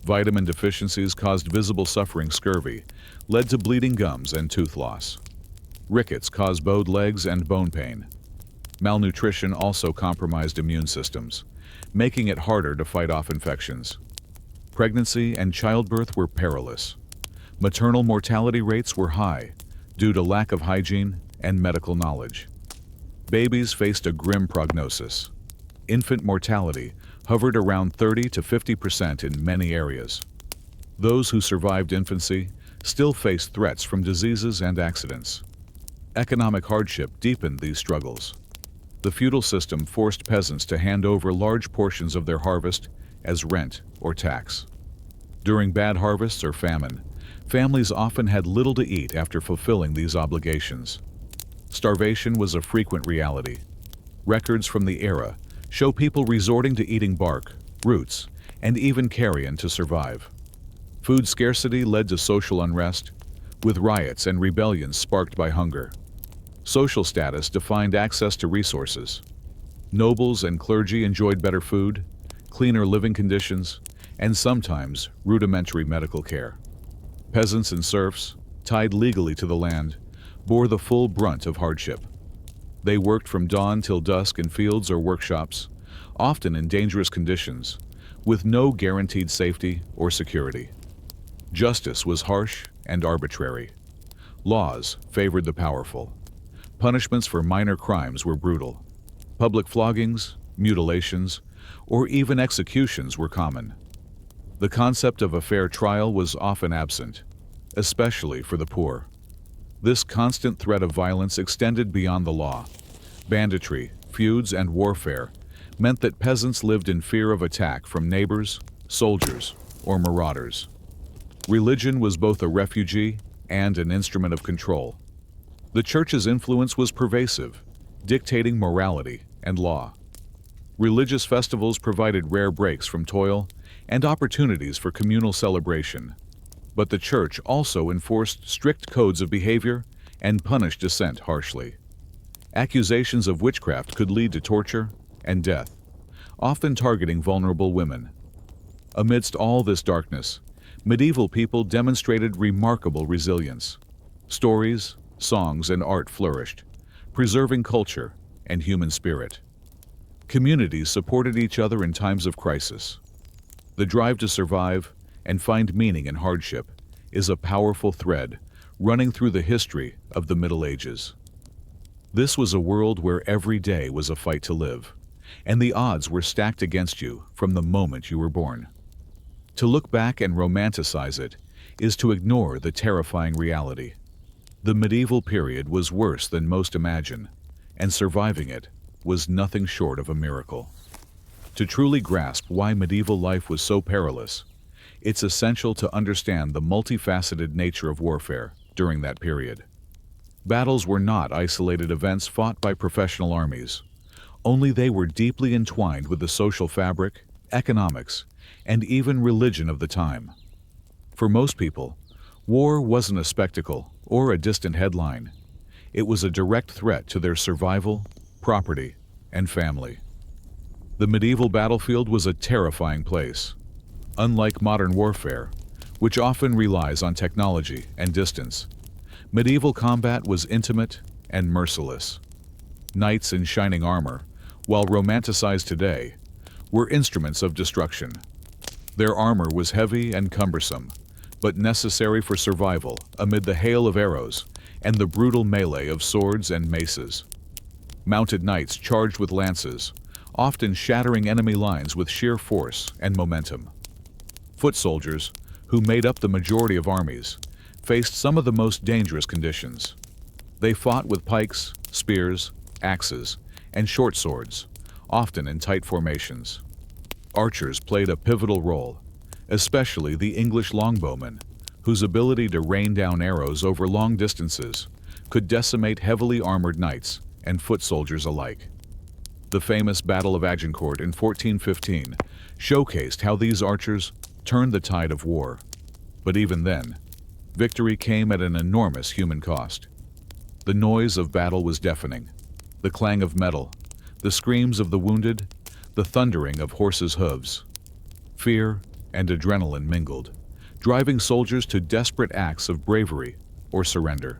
Vitamin deficiencies caused visible suffering. Scurvy led to bleeding gums and tooth loss. Rickets caused bowed legs and bone pain. Malnutrition also compromised immune systems, making it harder to fight off infections. Pregnancy and childbirth were perilous. Maternal mortality rates were high due to lack of hygiene and medical knowledge. Babies faced a grim prognosis. Infant mortality hovered around 30 to 50% in many areas. Those who survived infancy still faced threats from diseases and accidents. Economic hardship deepened these struggles. The feudal system forced peasants to hand over large portions of their harvest as rent or tax. During bad harvests or famine, families often had little to eat after fulfilling these obligations. Starvation was a frequent reality. Records from the era show people resorting to eating bark, roots, and even carrion to survive. Food scarcity led to social unrest, with riots and rebellions sparked by hunger. Social status defined access to resources. Nobles and clergy enjoyed better food, cleaner living conditions, and sometimes rudimentary medical care. Peasants and serfs, tied legally to the land, bore the full brunt of hardship. They worked from dawn till dusk in fields or workshops, often in dangerous conditions, with no guaranteed safety or security. Justice was harsh and arbitrary. Laws favored the powerful. Punishments for minor crimes were brutal. Public floggings, mutilations, or even executions were common. The concept of a fair trial was often absent, especially for the poor. This constant threat of violence extended beyond the law. Banditry, feuds, and warfare meant that peasants lived in fear of attack from neighbors, soldiers, or marauders. Religion was both a refugee and an instrument of control. The church's influence was pervasive, dictating morality and law. Religious festivals provided rare breaks from toil and opportunities for communal celebration. But the church also enforced strict codes of behavior and punished dissent harshly. Accusations of witchcraft could lead to torture and death, often targeting vulnerable women. Amidst all this darkness, medieval people demonstrated remarkable resilience. Stories, songs, and art flourished, preserving culture and human spirit. Communities supported each other in times of crisis. The drive to survive and find meaning in hardship is a powerful thread running through the history of the Middle Ages. This was a world where every day was a fight to live, and the odds were stacked against you from the moment you were born. To look back and romanticize it is to ignore the terrifying reality. The medieval period was worse than most imagine, and surviving it was nothing short of a miracle. To truly grasp why medieval life was so perilous, it's essential to understand the multifaceted nature of warfare during that period. Battles were not isolated events fought by professional armies. Only they were deeply entwined with the social fabric, economics, and even religion of the time. For most people, war wasn't a spectacle or a distant headline. It was a direct threat to their survival, property, and family. The medieval battlefield was a terrifying place. Unlike modern warfare, which often relies on technology and distance, medieval combat was intimate and merciless. Knights in shining armor, while romanticized today, were instruments of destruction. Their armor was heavy and cumbersome, but necessary for survival amid the hail of arrows and the brutal melee of swords and maces. Mounted knights charged with lances, often shattering enemy lines with sheer force and momentum. Foot soldiers, who made up the majority of armies, faced some of the most dangerous conditions. They fought with pikes, spears, axes, and short swords, often in tight formations. Archers played a pivotal role, especially the English longbowmen, whose ability to rain down arrows over long distances could decimate heavily armored knights and foot soldiers alike. The famous Battle of Agincourt in 1415 showcased how these archers turned the tide of war. But even then, victory came at an enormous human cost. The noise of battle was deafening. The clang of metal, the screams of the wounded, the thundering of horses' hooves. Fear and adrenaline mingled, driving soldiers to desperate acts of bravery or surrender.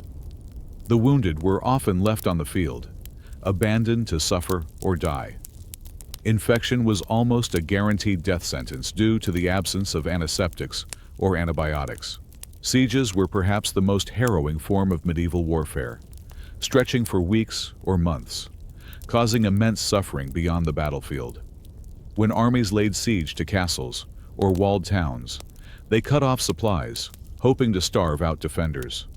The wounded were often left on the field, abandoned to suffer or die. Infection was almost a guaranteed death sentence due to the absence of antiseptics or antibiotics. Sieges were perhaps the most harrowing form of medieval warfare, stretching for weeks or months, causing immense suffering beyond the battlefield. When armies laid siege to castles or walled towns, they cut off supplies, hoping to starve out defenders.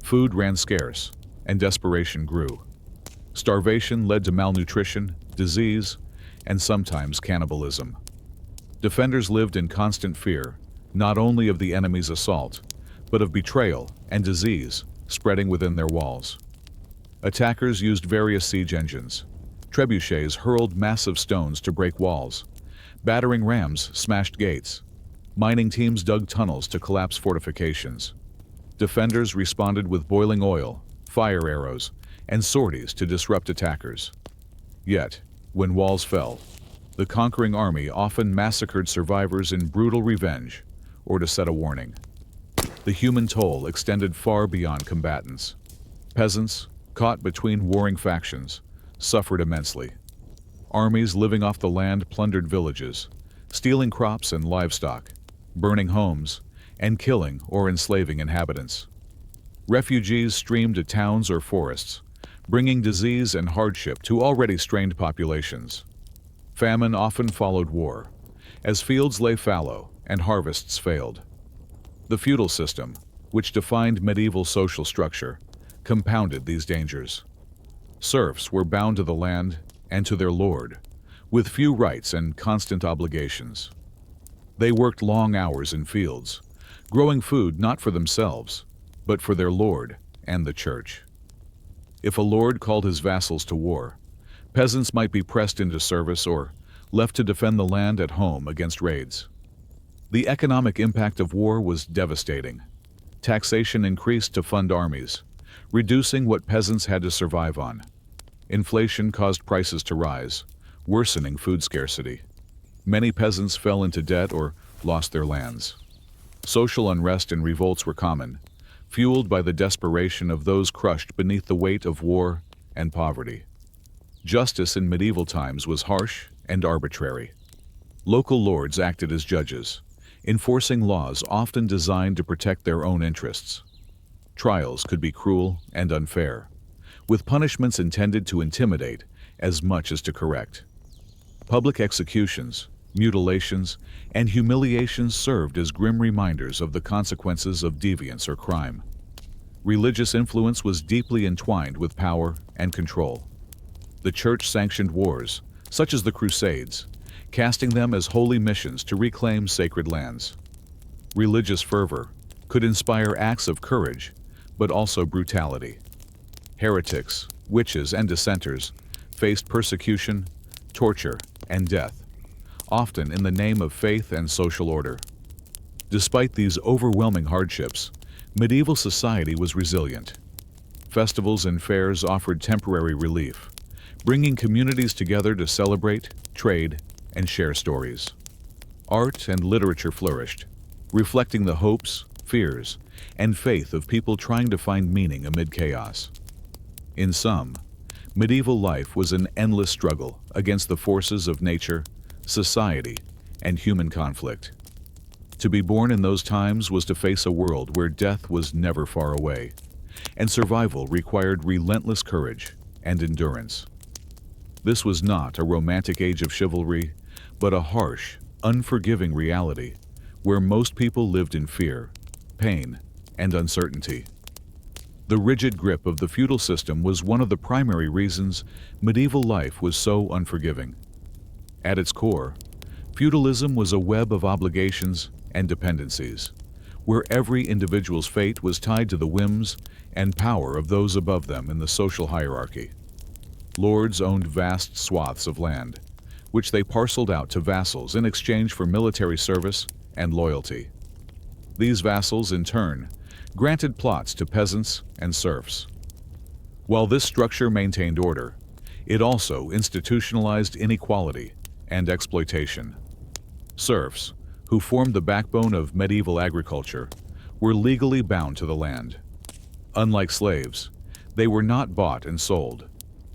Food ran scarce, and desperation grew. Starvation led to malnutrition, disease, and sometimes cannibalism. Defenders lived in constant fear, not only of the enemy's assault, but of betrayal and disease spreading within their walls. Attackers used various siege engines. Trebuchets hurled massive stones to break walls. Battering rams smashed gates. Mining teams dug tunnels to collapse fortifications. Defenders responded with boiling oil, fire arrows, and sorties to disrupt attackers. Yet, when walls fell, the conquering army often massacred survivors in brutal revenge or to set a warning. The human toll extended far beyond combatants. Peasants, caught between warring factions, suffered immensely. Armies living off the land plundered villages, stealing crops and livestock, burning homes, and killing or enslaving inhabitants. Refugees streamed to towns or forests, bringing disease and hardship to already strained populations. Famine often followed war, as fields lay fallow and harvests failed. The feudal system, which defined medieval social structure, compounded these dangers. Serfs were bound to the land and to their lord, with few rights and constant obligations. They worked long hours in fields, growing food not for themselves, but for their lord and the church. If a lord called his vassals to war, peasants might be pressed into service or left to defend the land at home against raids. The economic impact of war was devastating. Taxation increased to fund armies, reducing what peasants had to survive on. Inflation caused prices to rise, worsening food scarcity. Many peasants fell into debt or lost their lands. Social unrest and revolts were common, fueled by the desperation of those crushed beneath the weight of war and poverty. Justice in medieval times was harsh and arbitrary. Local lords acted as judges, enforcing laws often designed to protect their own interests. Trials could be cruel and unfair, with punishments intended to intimidate as much as to correct. Public executions, mutilations, and humiliations served as grim reminders of the consequences of deviance or crime. Religious influence was deeply entwined with power and control. The Church sanctioned wars, such as the Crusades, casting them as holy missions to reclaim sacred lands. Religious fervor could inspire acts of courage, but also brutality. Heretics, witches, and dissenters faced persecution, torture, and death, often in the name of faith and social order. Despite these overwhelming hardships, medieval society was resilient. Festivals and fairs offered temporary relief, bringing communities together to celebrate, trade, and share stories. Art and literature flourished, reflecting the hopes, fears, and faith of people trying to find meaning amid chaos. In sum, medieval life was an endless struggle against the forces of nature, society, and human conflict. To be born in those times was to face a world where death was never far away, and survival required relentless courage and endurance. This was not a romantic age of chivalry, but a harsh, unforgiving reality where most people lived in fear, pain, and uncertainty. The rigid grip of the feudal system was one of the primary reasons medieval life was so unforgiving. At its core, feudalism was a web of obligations and dependencies, where every individual's fate was tied to the whims and power of those above them in the social hierarchy. Lords owned vast swaths of land, which they parceled out to vassals in exchange for military service and loyalty. These vassals, in turn, granted plots to peasants and serfs. While this structure maintained order, it also institutionalized inequality and exploitation. Serfs, who formed the backbone of medieval agriculture, were legally bound to the land. Unlike slaves, they were not bought and sold,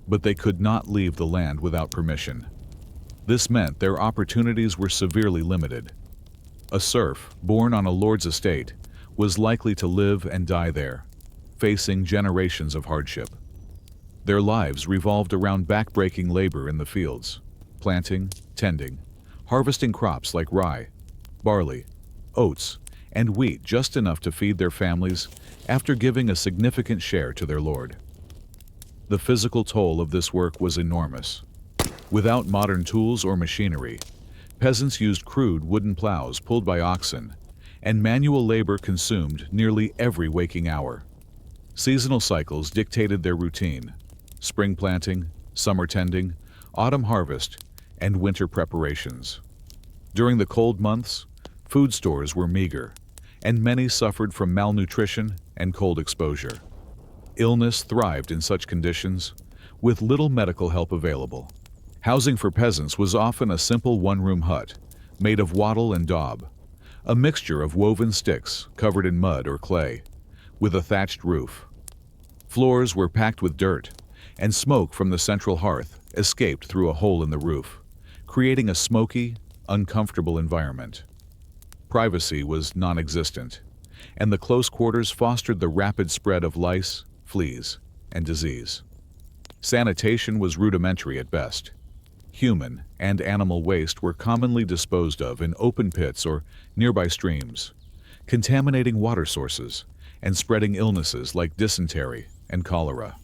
but they could not leave the land without permission. This meant their opportunities were severely limited. A serf, born on a lord's estate, was likely to live and die there, facing generations of hardship. Their lives revolved around backbreaking labor in the fields, planting, tending, harvesting crops like rye, barley, oats, and wheat just enough to feed their families after giving a significant share to their lord. The physical toll of this work was enormous. Without modern tools or machinery, peasants used crude wooden plows pulled by oxen, and manual labor consumed nearly every waking hour. Seasonal cycles dictated their routine: spring planting, summer tending, autumn harvest, and winter preparations. During the cold months, food stores were meager, and many suffered from malnutrition and cold exposure. Illness thrived in such conditions, with little medical help available. Housing for peasants was often a simple one-room hut, made of wattle and daub, a mixture of woven sticks covered in mud or clay, with a thatched roof. Floors were packed with dirt, and smoke from the central hearth escaped through a hole in the roof, creating a smoky, uncomfortable environment. Privacy was non-existent, and the close quarters fostered the rapid spread of lice, fleas, and disease. Sanitation was rudimentary at best. Human and animal waste were commonly disposed of in open pits or nearby streams, contaminating water sources and spreading illnesses like dysentery and cholera.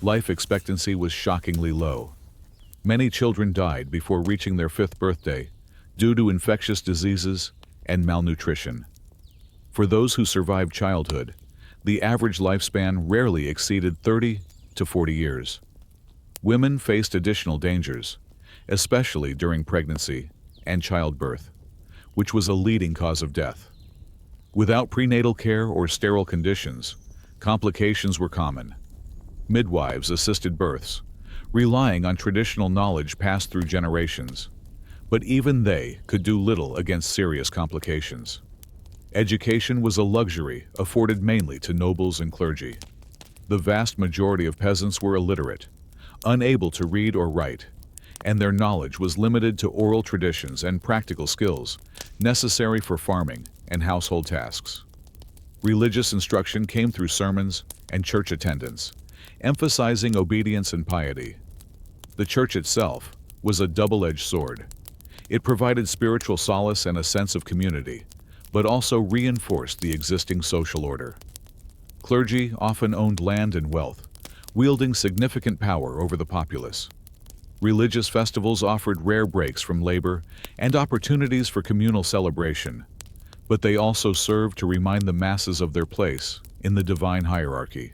Life expectancy was shockingly low. Many children died before reaching their 5th birthday due to infectious diseases and malnutrition. For those who survived childhood, the average lifespan rarely exceeded 30 to 40 years. Women faced additional dangers, especially during pregnancy and childbirth, which was a leading cause of death. Without prenatal care or sterile conditions, complications were common. Midwives assisted births, relying on traditional knowledge passed through generations, but even they could do little against serious complications. Education was a luxury afforded mainly to nobles and clergy. The vast majority of peasants were illiterate, unable to read or write, and their knowledge was limited to oral traditions and practical skills necessary for farming and household tasks. Religious instruction came through sermons and church attendance, emphasizing obedience and piety. The church itself was a double-edged sword. It provided spiritual solace and a sense of community, but also reinforced the existing social order. Clergy often owned land and wealth, wielding significant power over the populace. Religious festivals offered rare breaks from labor and opportunities for communal celebration, but they also served to remind the masses of their place in the divine hierarchy.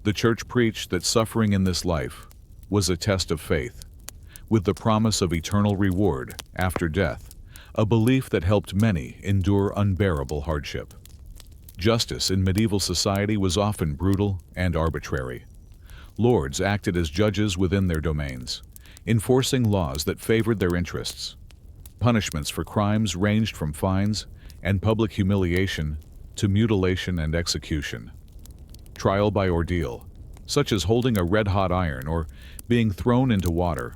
The church preached that suffering in this life was a test of faith, with the promise of eternal reward after death, a belief that helped many endure unbearable hardship. Justice in medieval society was often brutal and arbitrary. Lords acted as judges within their domains, enforcing laws that favored their interests. Punishments for crimes ranged from fines and public humiliation to mutilation and execution. Trial by ordeal, such as holding a red-hot iron or being thrown into water,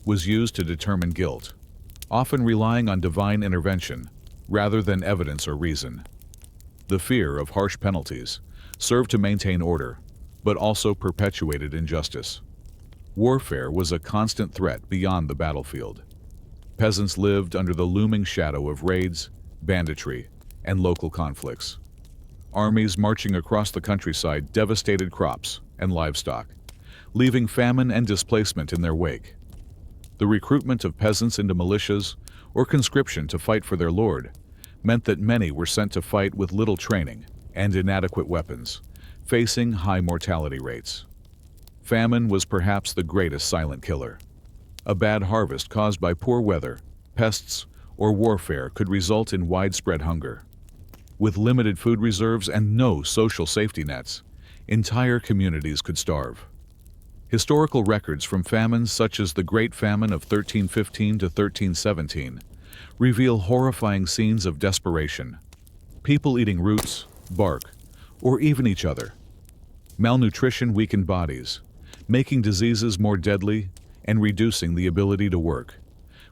was used to determine guilt, often relying on divine intervention rather than evidence or reason. The fear of harsh penalties served to maintain order, but also perpetuated injustice. Warfare was a constant threat beyond the battlefield. Peasants lived under the looming shadow of raids, banditry, and local conflicts. Armies marching across the countryside devastated crops and livestock, leaving famine and displacement in their wake. The recruitment of peasants into militias or conscription to fight for their lord meant that many were sent to fight with little training and inadequate weapons, facing high mortality rates. Famine was perhaps the greatest silent killer. A bad harvest caused by poor weather, pests, or warfare could result in widespread hunger. With limited food reserves and no social safety nets, entire communities could starve. Historical records from famines such as the Great Famine of 1315 to 1317 reveal horrifying scenes of desperation, people eating roots, bark, or even each other. Malnutrition weakened bodies, making diseases more deadly and reducing the ability to work,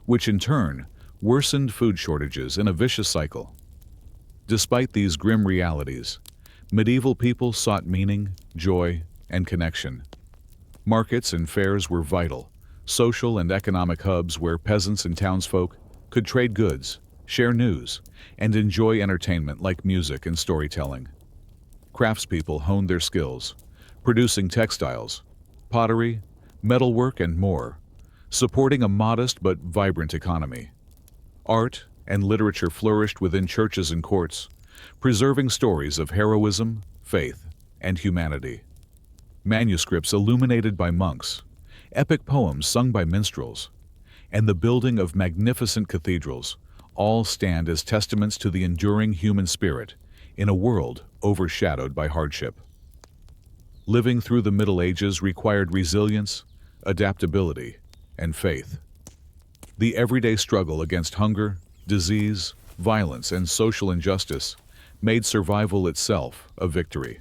which in turn worsened food shortages in a vicious cycle. Despite these grim realities, medieval people sought meaning, joy, and connection. Markets and fairs were vital, social and economic hubs where peasants and townsfolk could trade goods, share news, and enjoy entertainment like music and storytelling. Craftspeople honed their skills, producing textiles, pottery, metalwork, and more, supporting a modest but vibrant economy. Art and literature flourished within churches and courts, preserving stories of heroism, faith, and humanity. Manuscripts illuminated by monks, epic poems sung by minstrels, and the building of magnificent cathedrals all stand as testaments to the enduring human spirit in a world overshadowed by hardship. Living through the Middle Ages required resilience, adaptability, and faith. The everyday struggle against hunger, disease, violence, and social injustice made survival itself a victory.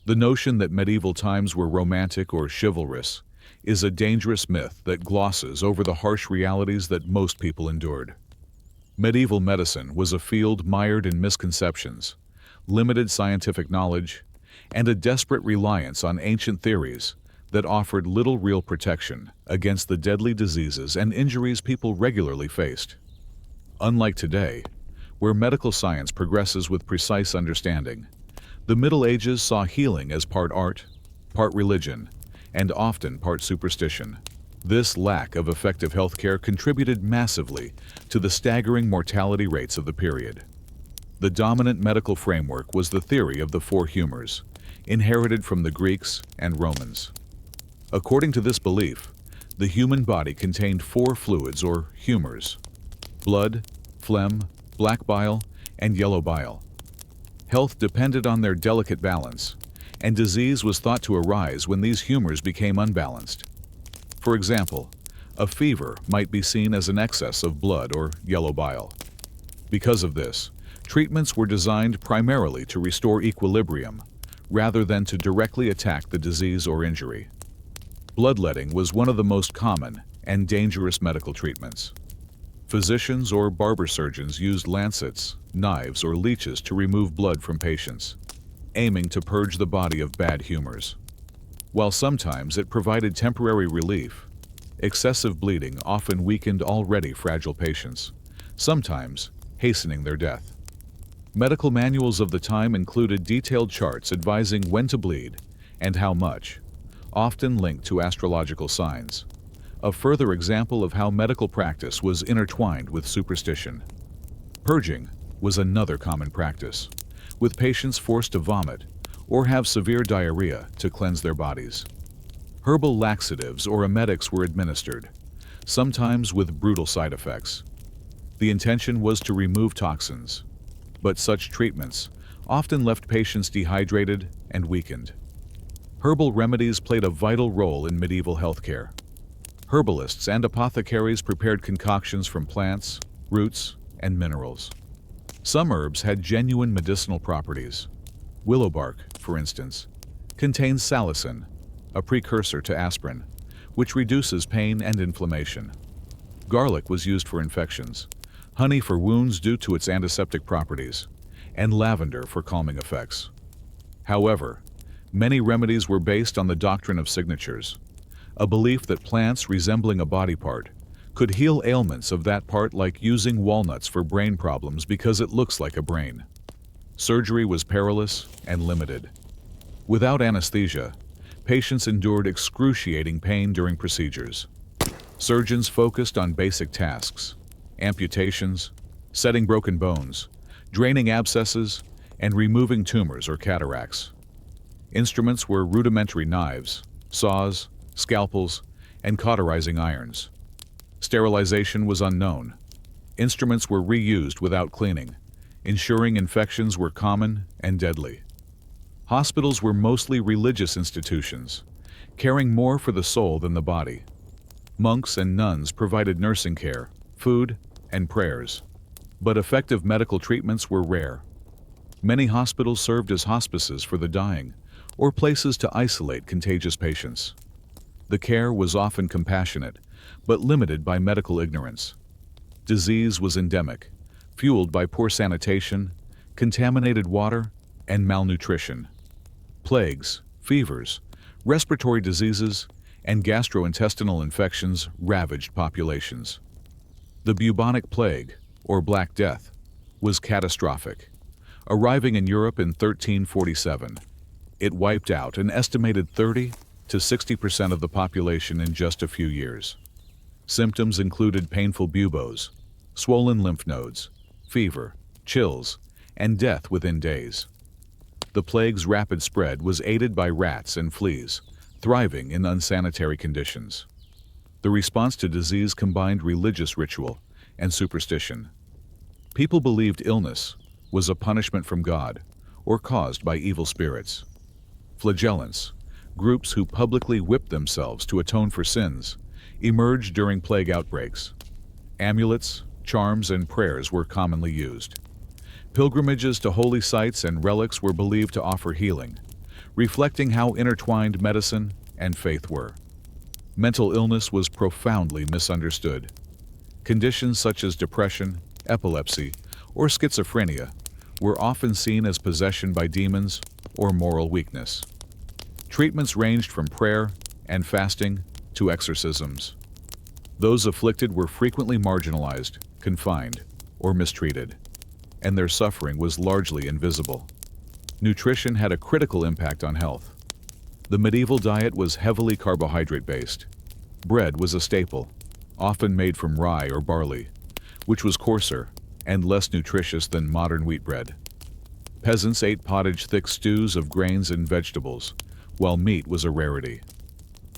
The notion that medieval times were romantic or chivalrous is a dangerous myth that glosses over the harsh realities that most people endured. Medieval medicine was a field mired in misconceptions, limited scientific knowledge, and a desperate reliance on ancient theories that offered little real protection against the deadly diseases and injuries people regularly faced. Unlike today, where medical science progresses with precise understanding, the Middle Ages saw healing as part art, part religion, and often part superstition. This lack of effective healthcare contributed massively to the staggering mortality rates of the period. The dominant medical framework was the theory of the four humors, inherited from the Greeks and Romans. According to this belief, the human body contained four fluids or humors: blood, phlegm, black bile, and yellow bile. Health depended on their delicate balance, and disease was thought to arise when these humors became unbalanced. For example, a fever might be seen as an excess of blood or yellow bile. Because of this, treatments were designed primarily to restore equilibrium, rather than to directly attack the disease or injury. Bloodletting was one of the most common and dangerous medical treatments. Physicians or barber surgeons used lancets, knives, or leeches to remove blood from patients, aiming to purge the body of bad humors. While sometimes it provided temporary relief, excessive bleeding often weakened already fragile patients, sometimes hastening their death. Medical manuals of the time included detailed charts advising when to bleed and how much, often linked to astrological signs, a further example of how medical practice was intertwined with superstition. Purging was another common practice, with patients forced to vomit or have severe diarrhea to cleanse their bodies. Herbal laxatives or emetics were administered, sometimes with brutal side effects. The intention was to remove toxins, but such treatments often left patients dehydrated and weakened. Herbal remedies played a vital role in medieval healthcare. Herbalists and apothecaries prepared concoctions from plants, roots, and minerals. Some herbs had genuine medicinal properties. Willow bark, for instance, contains salicin, a precursor to aspirin, which reduces pain and inflammation. Garlic was used for infections, honey for wounds due to its antiseptic properties, and lavender for calming effects. However, many remedies were based on the doctrine of signatures, a belief that plants resembling a body part could heal ailments of that part, like using walnuts for brain problems because it looks like a brain. Surgery was perilous and limited. Without anesthesia, patients endured excruciating pain during procedures. Surgeons focused on basic tasks: amputations, setting broken bones, draining abscesses, and removing tumors or cataracts. Instruments were rudimentary knives, saws, scalpels, and cauterizing irons. Sterilization was unknown. Instruments were reused without cleaning, ensuring infections were common and deadly. Hospitals were mostly religious institutions, caring more for the soul than the body. Monks and nuns provided nursing care, food, and prayers. But effective medical treatments were rare. Many hospitals served as hospices for the dying, or places to isolate contagious patients. The care was often compassionate, but limited by medical ignorance. Disease was endemic, fueled by poor sanitation, contaminated water, and malnutrition. Plagues, fevers, respiratory diseases, and gastrointestinal infections ravaged populations. The bubonic plague, or Black Death, was catastrophic. Arriving in Europe in 1347, it wiped out an estimated 30 to 60% of the population in just a few years. Symptoms included painful buboes, swollen lymph nodes, fever, chills, and death within days. The plague's rapid spread was aided by rats and fleas, thriving in unsanitary conditions. The response to disease combined religious ritual and superstition. People believed illness was a punishment from God or caused by evil spirits. Flagellants, groups who publicly whipped themselves to atone for sins, emerged during plague outbreaks. Amulets, charms, and prayers were commonly used. Pilgrimages to holy sites and relics were believed to offer healing, reflecting how intertwined medicine and faith were. Mental illness was profoundly misunderstood. Conditions such as depression, epilepsy, or schizophrenia were often seen as possession by demons or moral weakness. Treatments ranged from prayer and fasting to exorcisms. Those afflicted were frequently marginalized, confined, or mistreated, and their suffering was largely invisible. Nutrition had a critical impact on health. The medieval diet was heavily carbohydrate-based. Bread was a staple, often made from rye or barley, which was coarser and less nutritious than modern wheat bread. Peasants ate pottage thick stews of grains and vegetables, while meat was a rarity.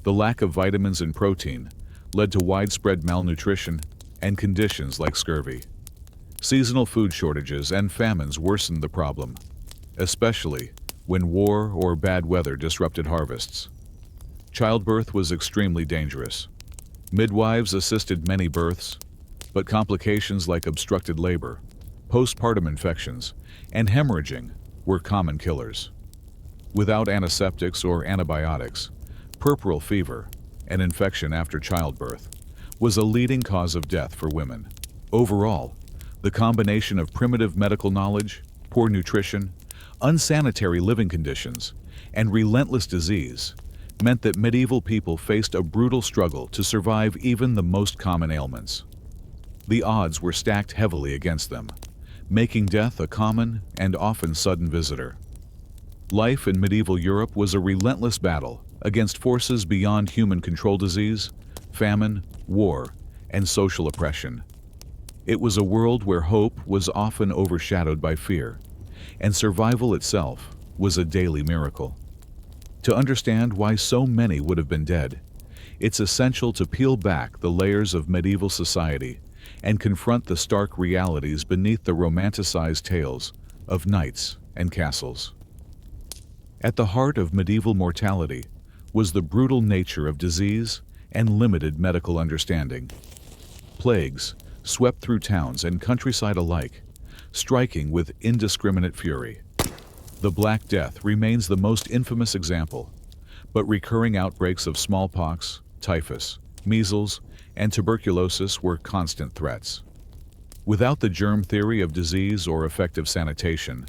The lack of vitamins and protein led to widespread malnutrition and conditions like scurvy. Seasonal food shortages and famines worsened the problem, especially when war or bad weather disrupted harvests. Childbirth was extremely dangerous. Midwives assisted many births, but complications like obstructed labor, postpartum infections, and hemorrhaging were common killers. Without antiseptics or antibiotics, puerperal fever, an infection after childbirth, was a leading cause of death for women. Overall, the combination of primitive medical knowledge, poor nutrition, unsanitary living conditions, and relentless disease meant that medieval people faced a brutal struggle to survive even the most common ailments. The odds were stacked heavily against them, making death a common and often sudden visitor. Life in medieval Europe was a relentless battle against forces beyond human control: disease, famine, war, and social oppression. It was a world where hope was often overshadowed by fear, and survival itself was a daily miracle. To understand why so many would have been dead, it's essential to peel back the layers of medieval society and confront the stark realities beneath the romanticized tales of knights and castles. At the heart of medieval mortality was the brutal nature of disease and limited medical understanding. Plagues swept through towns and countryside alike, striking with indiscriminate fury. The Black Death remains the most infamous example, but recurring outbreaks of smallpox, typhus, measles, and tuberculosis were constant threats. Without the germ theory of disease or effective sanitation,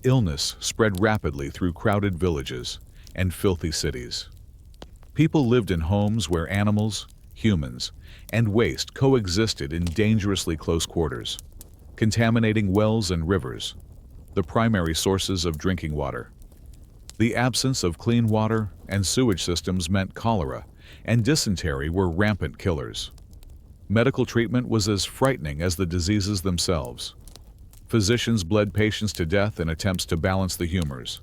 illness spread rapidly through crowded villages and filthy cities. People lived in homes where animals, humans, and waste coexisted in dangerously close quarters, contaminating wells and rivers, the primary sources of drinking water. The absence of clean water and sewage systems meant cholera and dysentery were rampant killers. Medical treatment was as frightening as the diseases themselves. Physicians bled patients to death in attempts to balance the humors.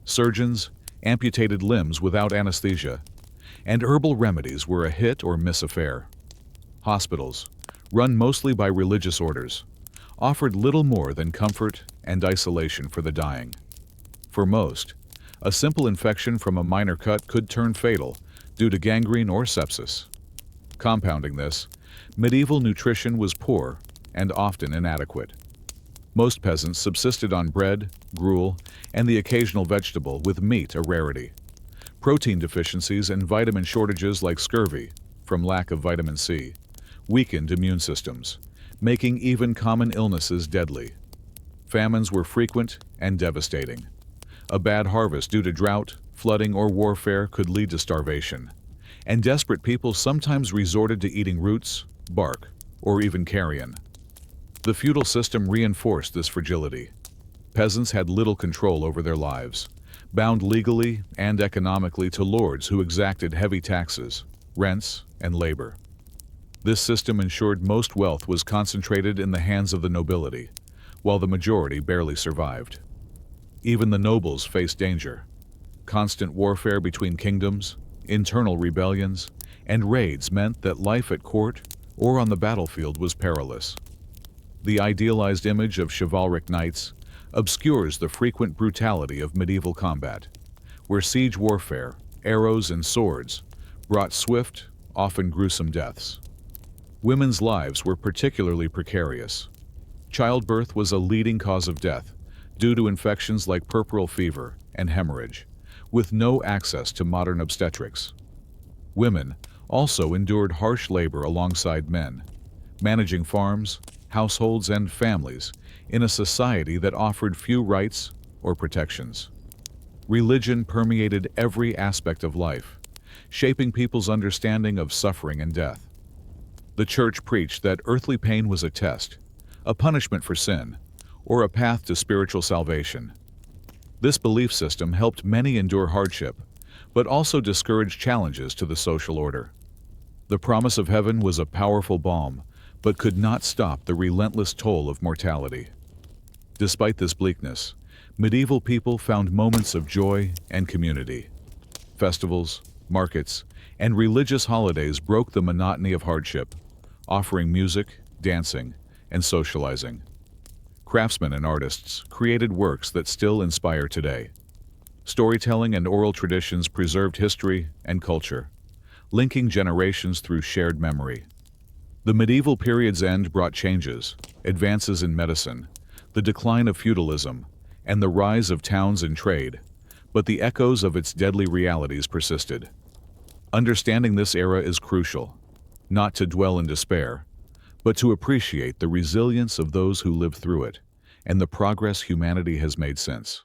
Surgeons amputated limbs without anesthesia, and herbal remedies were a hit or miss affair. Hospitals, run mostly by religious orders, offered little more than comfort and isolation for the dying. For most, A simple infection from a minor cut could turn fatal due to gangrene or sepsis. Compounding this, medieval nutrition was poor and often inadequate. Most peasants subsisted on bread, gruel, and the occasional vegetable, with meat a rarity. Protein deficiencies and vitamin shortages like scurvy, from lack of vitamin C, weakened immune systems, making even common illnesses deadly. Famines were frequent and devastating. A bad harvest due to drought, flooding, or warfare could lead to starvation, and desperate people sometimes resorted to eating roots, bark, or even carrion. The feudal system reinforced this fragility. Peasants had little control over their lives, bound legally and economically to lords who exacted heavy taxes, rents, and labor. This system ensured most wealth was concentrated in the hands of the nobility, while the majority barely survived. Even the nobles faced danger. Constant warfare between kingdoms, internal rebellions, and raids meant that life at court or on the battlefield was perilous. The idealized image of chivalric knights obscures the frequent brutality of medieval combat, where siege warfare, arrows and swords, brought swift, often gruesome deaths. Women's lives were particularly precarious. Childbirth was a leading cause of death due to infections like puerperal fever and hemorrhage, with no access to modern obstetrics. Women also endured harsh labor alongside men, managing farms, households, and families in a society that offered few rights or protections. Religion permeated every aspect of life, shaping people's understanding of suffering and death. The Church preached that earthly pain was a test, a punishment for sin, or a path to spiritual salvation. This belief system helped many endure hardship, but also discouraged challenges to the social order. The promise of heaven was a powerful balm, but could not stop the relentless toll of mortality. Despite this bleakness, medieval people found moments of joy and community. Festivals, markets, and religious holidays broke the monotony of hardship, offering music, dancing, and socializing. Craftsmen and artists created works that still inspire today. Storytelling and oral traditions preserved history and culture, linking generations through shared memory. The medieval period's end brought changes, advances in medicine, the decline of feudalism, and the rise of towns and trade, but the echoes of its deadly realities persisted. Understanding this era is crucial, not to dwell in despair, but to appreciate the resilience of those who lived through it and the progress humanity has made since.